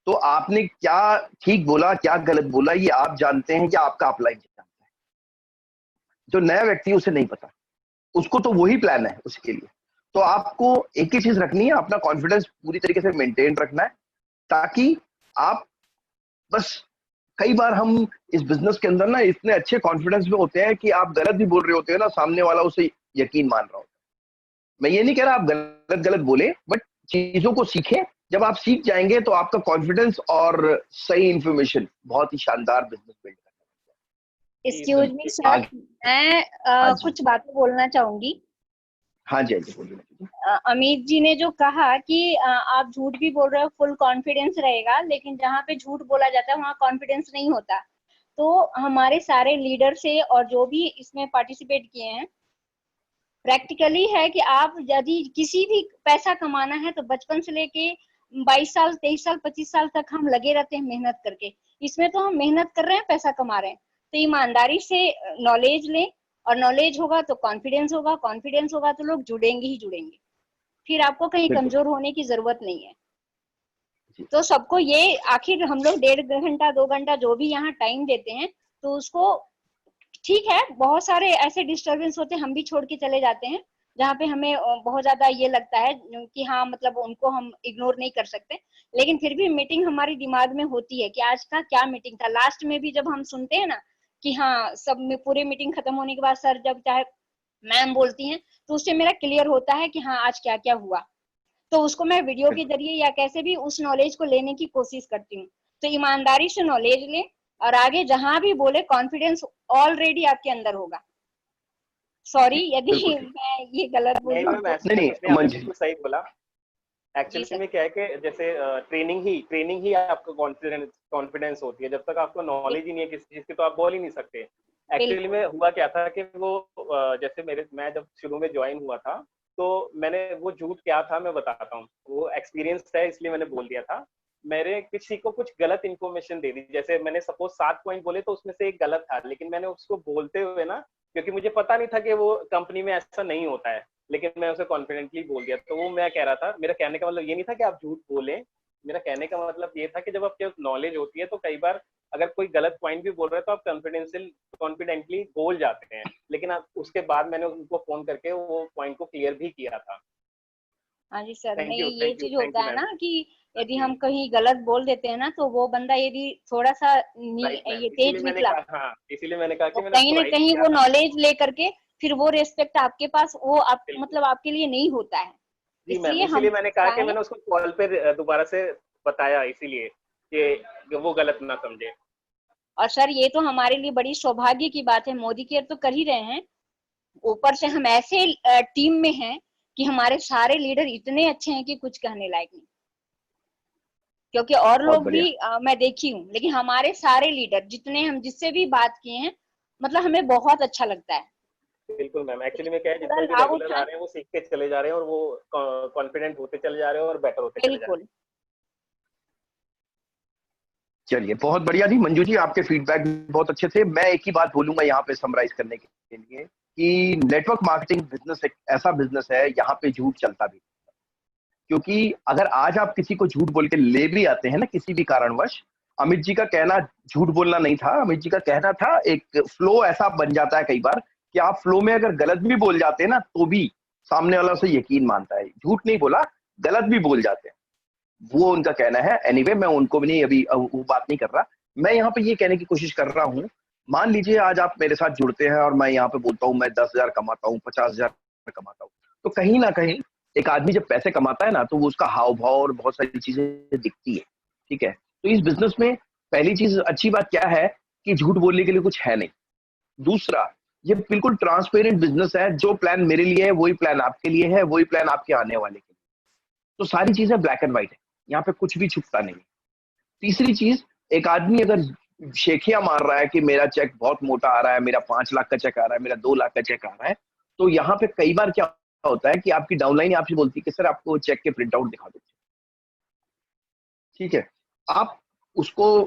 तो आपने क्या ठीक बोला क्या गलत बोला ये आप जानते हैं या आपका अपलाइन जानता है। जो नया व्यक्ति है उसे नहीं पता, उसको तो वही प्लान है उसके लिए। तो आपको एक ही चीज रखनी है, अपना कॉन्फिडेंस पूरी तरीके से मेंटेन रखना है, ताकि आप बस, कई बार हम इस बिजनेस के अंदर ना इतने अच्छे कॉन्फिडेंस में होते हैं कि आप गलत भी बोल रहे होते हैं ना, सामने वाला उसे यकीन मान रहा होता है। मैं ये नहीं कह रहा आप गलत गलत बोले, बट चीजों को सीखें। जब आप सीख जाएंगे तो आपका कॉन्फिडेंस और सही इंफॉर्मेशन बहुत ही शानदार बिजनेस बिल्ड करता
एक्सक्यूज मी
है।
सर, मैं
हाँ जी,
कुछ बातें बोलना चाहूंगी।
हाँ जी, हाँ जी, बोलिए।
अमित जी ने जो कहा कि आप झूठ भी बोल रहे हो, फुल कॉन्फिडेंस रहेगा, लेकिन जहाँ पे झूठ बोला जाता है वहाँ कॉन्फिडेंस नहीं होता। तो हमारे सारे लीडर से और जो भी इसमें पार्टिसिपेट किए हैं, प्रैक्टिकली है कि आप यदि किसी भी पैसा कमाना है तो बचपन से लेके 22 साल 23 साल 25 साल तक हम लगे रहते हैं मेहनत करके। इसमें तो हम मेहनत कर रहे हैं, पैसा कमा रहे हैं। तो ईमानदारी से नॉलेज लें, और नॉलेज होगा तो कॉन्फिडेंस होगा, कॉन्फिडेंस होगा तो लोग जुड़ेंगे ही जुड़ेंगे। फिर आपको कहीं
बिल्कुल।
कमजोर होने की जरूरत नहीं है।
जी।
तो सबको ये, आखिर हम लोग 1.5 घंटा 2 घंटा जो भी यहाँ टाइम देते हैं, तो उसको, ठीक है बहुत सारे ऐसे डिस्टरबेंस होते हैं, हम भी छोड़ के चले जाते हैं जहाँ पे हमें बहुत ज्यादा ये लगता है कि हाँ मतलब उनको हम इग्नोर नहीं कर सकते। लेकिन फिर भी मीटिंग हमारे दिमाग में होती है कि आज का क्या मीटिंग था। लास्ट में भी जब हम सुनते हैं ना कि हाँ सब में पूरे मीटिंग खत्म होने के बाद सर जब चाहे मैम बोलती हैं, तो उससे मेरा क्लियर होता है कि हाँ आज क्या क्या हुआ। तो उसको मैं वीडियो के जरिए या कैसे भी उस नॉलेज को लेने की कोशिश करती हूँ। तो ईमानदारी से नॉलेज लें, और आगे जहां भी बोले कॉन्फिडेंस ऑलरेडी आपके अंदर होगा। सॉरी यदि मैं ये गलत बोली
नहीं मैम, ऐसा
नहीं,
कुछ नहीं, आपने
मंजू
बिल्कुल सही बोला।
जी
एक्चुअली
सर।
में क्या है कि जैसे ट्रेनिंग ही आपको कॉन्फिडेंस होती है। जब तक आपको नॉलेज ही नहीं है किसी चीज की, तो आप बोल ही नहीं सकते। एक्चुअली में हुआ क्या था कि वो जैसे मैं जब शुरू में ज्वाइन हुआ था, तो मैंने वो झूठ क्या था मैं बताता हूँ। वो एक्सपीरियंस है इसलिए मैंने बोल दिया था। मेरे किसी को कुछ गलत इन्फॉर्मेशन दे दी, जैसे मैंने सपोज 7 पॉइंट बोले तो उसमें से एक गलत था, लेकिन मैंने उसको बोलते हुए ना, क्योंकि मुझे पता नहीं था कि वो कंपनी में ऐसा नहीं होता है, लेकिन मैं उसे कॉन्फिडेंटली बोल दिया। तो वो मैं कह रहा था, मेरा कहने का मतलब ये नहीं था कि आप झूठ बोलें। मेरा कहने का मतलब ये था कि जब आपके नॉलेज होती है तो कई बार अगर कोई गलत पॉइंट भी बोल रहा है तो आप कॉन्फिडेंटली बोल जाते हैं। लेकिन आप उसके बाद मैंने उनको फोन करके वो पॉइंट को क्लियर भी किया था।
हाँ जी सर।
थैंक
नहीं
यू,
ये
थैंक यू,
चीज
थैंक
होता
यू
है
मैम।
ना कि यदि हम
जी,
कहीं गलत बोल देते हैं ना, तो वो बंदा यदि थोड़ा सा
राइट मैम,
ये
इसीलिए
तेज
मैंने
निकला,
कहा, हाँ इसीलिए मैंने कहा
तो
कि मैंने
कहीं
उसको
ना
राइट
कहीं
किया
वो
था।
नॉलेज ले करके फिर वो रिस्पेक्ट आपके पास, वो आप
बिल्कुल
मतलब आपके लिए नहीं होता है।
जी मैम,
इसलिए हम
इसीलिए मैंने कहा कि
चाहे,
मैंने उसको कॉल पे दोबारा से बताया, इसीलिए कि वो गलत ना समझे।
और सर ये तो हमारे लिए बड़ी सौभाग्य की बात है, मोदी केयर तो कर ही रहे हैं, ऊपर से हम ऐसे टीम में हैं कि हमारे सारे लीडर इतने अच्छे हैं कि कुछ कहने लायक नहीं। क्योंकि और
बहुत
लोग
बढ़िया।
भी मैं देखी हूँ, लेकिन हमारे सारे लीडर जितने हम जिससे भी बात किए हैं, मतलब हमें बहुत अच्छा लगता है।
बिल्कुल मैम, एक्चुअली में क्या है,
पूरा
जितने भी
लाभ
रेगुलर आ
उठाएं।
रहे हैं वो सीख के चले जा रहे हैं, और वो कॉन्फिडेंट होते चले जा रहे हैं और बेटर होते चले जा रहे
बिल्कुल।
चलिए, बहुत बढ़िया जी। मंजू जी, आपके फीडबैक बहुत अच्छे थे। मैं एक ही बात बोलूंगा यहाँ पे समराइज करने के लिए कि नेटवर्क मार्केटिंग बिजनेस एक ऐसा बिजनेस है यहाँ पे झूठ चलता भी, क्योंकि अगर आज आप किसी को झूठ बोल के ले भी आते हैं ना किसी भी कारणवश, अमित जी का कहना झूठ बोलना नहीं था, अमित जी का कहना था एक फ्लो ऐसा बन जाता है कई बार कि आप फ्लो में अगर गलत भी बोल जाते हैं ना तो भी सामने वाला उसे यकीन मानता है। झूठ नहीं बोला, गलत भी बोल जाते हैं, वो उनका कहना है। एनीवे, मैं उनको भी नहीं अभी वो बात नहीं कर रहा। मैं यहाँ पे ये कहने की कोशिश कर रहा हूँ, मान लीजिए आज आप मेरे साथ जुड़ते हैं और मैं यहाँ पे बोलता हूँ मैं 10,000 कमाता हूँ, 50,000 कमाता हूँ, तो कहीं ना कहीं एक आदमी जब पैसे कमाता है ना तो वो उसका हाव भाव और बहुत सारी चीजें दिखती है, ठीक है। तो इस बिजनेस में पहली चीज अच्छी बात क्या है कि झूठ बोलने के लिए कुछ है नहीं। दूसरा, ये बिल्कुल ट्रांसपेरेंट बिजनेस है, जो प्लान मेरे लिए है वही प्लान आपके लिए है, वही प्लान आपके आने वाले के लिए। तो सारी चीजें ब्लैक एंड व्हाइट है, यहाँ पे कुछ भी छुपता नहीं है। तीसरी चीज, एक आदमी अगर शेखिया मार रहा है कि मेरा चेक बहुत मोटा आ रहा है, मेरा 5 लाख का चेक आ रहा है, मेरा 2 लाख का चेक आ रहा है, तो यहाँ पे कई बार क्या होता है कि आपकी डाउनलाइन आपसे बोलती है कि सर आपको चेक के प्रिंट आउट दिखा दो, ठीक है। आप उसको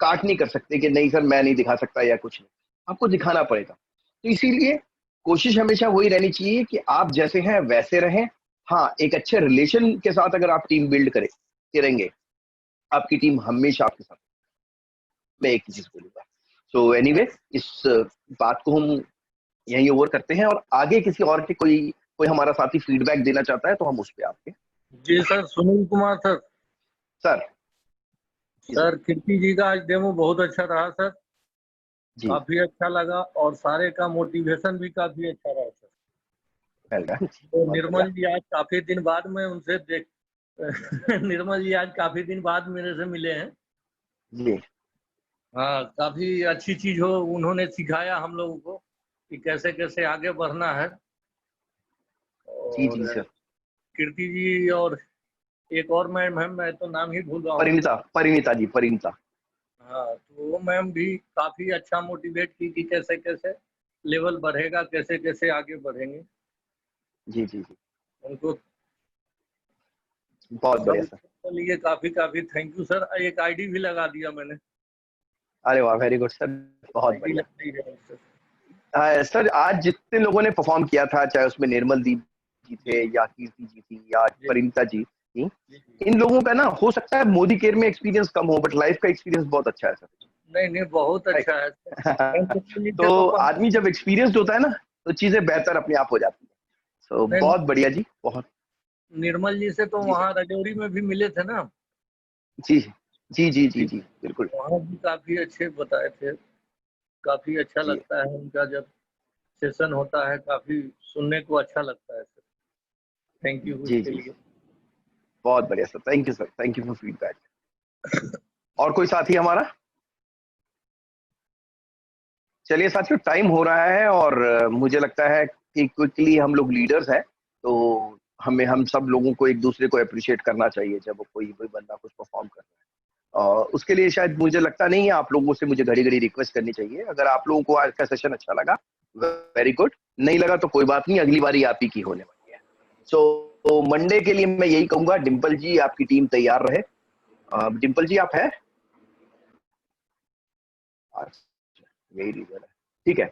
काट नहीं कर सकते कि नहीं सर मैं नहीं दिखा सकता या कुछ नहीं, आपको दिखाना पड़ेगा। तो इसीलिए कोशिश हमेशा वही रहनी चाहिए कि आप जैसे हैं वैसे रहें। हाँ, एक अच्छे रिलेशन के साथ अगर आप टीम बिल्ड करेंगे, आपकी टीम हमेशा आपके साथ। मैं एक चीज बोलूंगा। सो एनीवे, इस बात को हम यहीं ओवर करते हैं, और आगे किसी और के कोई हमारा साथी फीडबैक देना चाहता है तो हम उस पे आपके।
जी sir, Sunil Kumar sir.
Sir
sir Kirti ji का आज डेमो बहुत अच्छा रहा सर,
जी,
काफी अच्छा लगा, और सारे का मोटिवेशन भी काफी अच्छा रहा सर।
वेलकम।
तो निर्मल जी आज काफी दिन बाद में उनसे देख निर्मल जी आज काफी दिन बाद मेरे से मिले हैं
जी
हाँ, काफी अच्छी चीज हो उन्होंने सिखाया हम लोगों को कि कैसे कैसे आगे बढ़ना है।
जी जी
और
सर।
कीर्ति जी और एक और मैम है, मैं तो नाम ही भूल रहा हूँ।
परिणीता जी, परिणीता।
हाँ, तो वो मैम भी काफी अच्छा मोटिवेट की कि कैसे कैसे लेवल बढ़ेगा, कैसे कैसे आगे बढ़ेंगे।
जी जी जी,
उनको
बहुत बढ़िया
सब
सर।
के लिए काफी काफी थैंक यू सर। एक आईडी भी लगा दिया मैंने।
अरे वाह, वेरी गुड सर, बहुत
आईडी
बढ़िया।
लग गई है सर।
सर आज जितने लोगों ने परफॉर्म किया था, चाहे उसमें निर्मल दीप जी थे या कीर्ति जी थी या
जी
परिणीता जी थी,
जी जी।
इन लोगों का ना हो सकता है मोदी केयर में एक्सपीरियंस कम हो, बट लाइफ का एक्सपीरियंस बहुत अच्छा है सर।
नहीं नहीं, बहुत अच्छा है सर।
तो आदमी जब एक्सपीरियंस्ड होता है ना तो चीजें बेहतर अपने आप हो जाती है। सो बहुत बढ़िया जी, बहुत।
निर्मल जी से तो
जी सर,
वहाँ राजौरी में भी मिले थे ना।
जी जी जी जी जी, बिल्कुल
वहाँ भी काफी अच्छे बताए थे। काफी अच्छा
जी
लगता है उनका जब सेशन होता है, काफी सुनने को अच्छा लगता है सर। थैंक यू
जी
उसके
जी,
लिए।
बहुत बढ़िया sir, thank you sir, thank you for feedback. और कोई साथी हमारा? चलिए साथियों, टाइम हो रहा है और मुझे लगता है कि क्विकली हम लोग लीडर्स हैं, तो हम सब लोगों को एक दूसरे को अप्रिशिएट करना चाहिए जब कोई बंदा कुछ परफॉर्म कर रहा है। उसके लिए शायद मुझे लगता नहीं है आप लोगों से मुझे घड़ी घड़ी रिक्वेस्ट करनी चाहिए। अगर आप लोगों को आज का सेशन अच्छा लगा, वेरी गुड, नहीं लगा तो कोई बात नहीं, अगली बारी आप ही की होने वाली है। सो मंडे के लिए मैं यही कहूंगा, डिम्पल जी आपकी टीम तैयार रहे। डिम्पल जी आप है? यही रीजन है, ठीक है।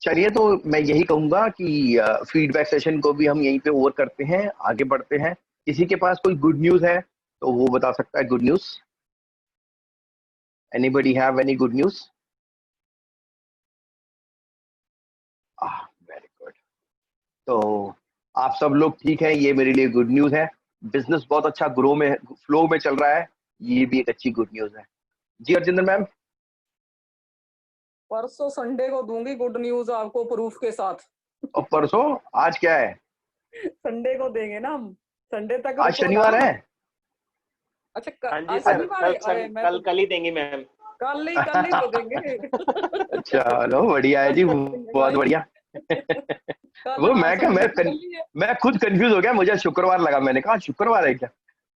चलिए, तो मैं यही कहूंगा कि फीडबैक सेशन को भी हम यहीं पे ओवर करते हैं, आगे बढ़ते हैं। किसी के पास कोई गुड न्यूज है तो वो बता सकता है। Good news, anybody have any good news? Very good. तो आप सब लोग ठीक है, ये मेरे लिए गुड न्यूज है। बिजनेस बहुत अच्छा फ्लो में चल रहा है, ये भी एक अच्छी गुड न्यूज है। जी अर्जिंदर मैम?
परसों संडे को दूंगी गुड न्यूज आपको प्रूफ के साथ।
और परसों? आज क्या है?
संडे को देंगे ना हम, संडे तक
आज
रुको
शनिवार
ना।
है।
अच्छा
हाँ जी
आज
सर,
शनिवार है? अरे मैं तो
कल ही देंगी मैम।
कल ही तो देंगे।
चलो बढ़िया है जी, बहुत बढ़िया।
कल,
वो
हाँ,
मैं क्या
संडे तो कल ही है।
मैं खुद कंफ्यूज हो गया, मुझे शुक्रवार लगा, मैंने कहा शुक्रवार है क्या?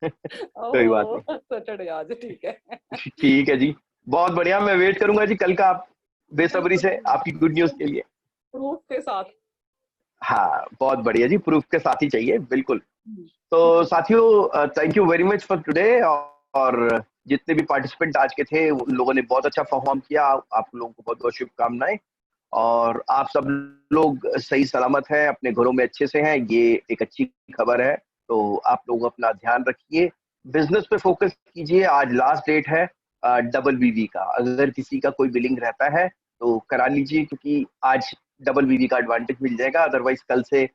कोई बात
ओहो,
नहीं,
सैटरडे आज, ठीक है।
ठीक है जी, बहुत बढ़िया। मैं वेट करूंगा जी कल का, आप बेसब्री
बिल्कुल
से आपकी गुड न्यूज के लिए।
प्रूफ के साथ।
हाँ बहुत बढ़िया जी, प्रूफ के साथ ही चाहिए, बिल्कुल। तो साथियों, thank you very much for today. और जितने भी पार्टिसिपेंट आज के थे उन लोगों ने बहुत अच्छा परफॉर्म किया, आप लोगों को बहुत बहुत शुभकामनाएं। और आप सब लोग सही सलामत हैं, अपने घरों में अच्छे से हैं, ये एक अच्छी खबर है। तो आप लोग अपना ध्यान रखिए, बिजनेस पे फोकस कीजिए। आज लास्ट डेट है WBV का, अगर किसी का कोई बिलिंग रहता है तो करा लीजिए, क्योंकि आज WBV का एडवांटेज मिल जाएगा। अदरवाइज कल से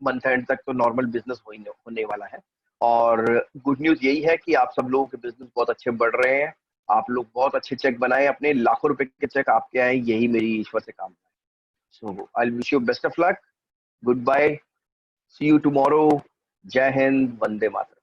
मंथ एंड तक तो नॉर्मल बिजनेस होने वाला है। और गुड न्यूज यही है कि आप सब लोगों के बिजनेस बहुत अच्छे बढ़ रहे हैं, आप लोग बहुत अच्छे चेक बनाए, अपने लाखों रुपए के चेक आपके आए, यही मेरी ईश्वर से कामना है। So I wish you best of luck, good bye, see you tomorrow. जय हिंद, वंदे मातरम।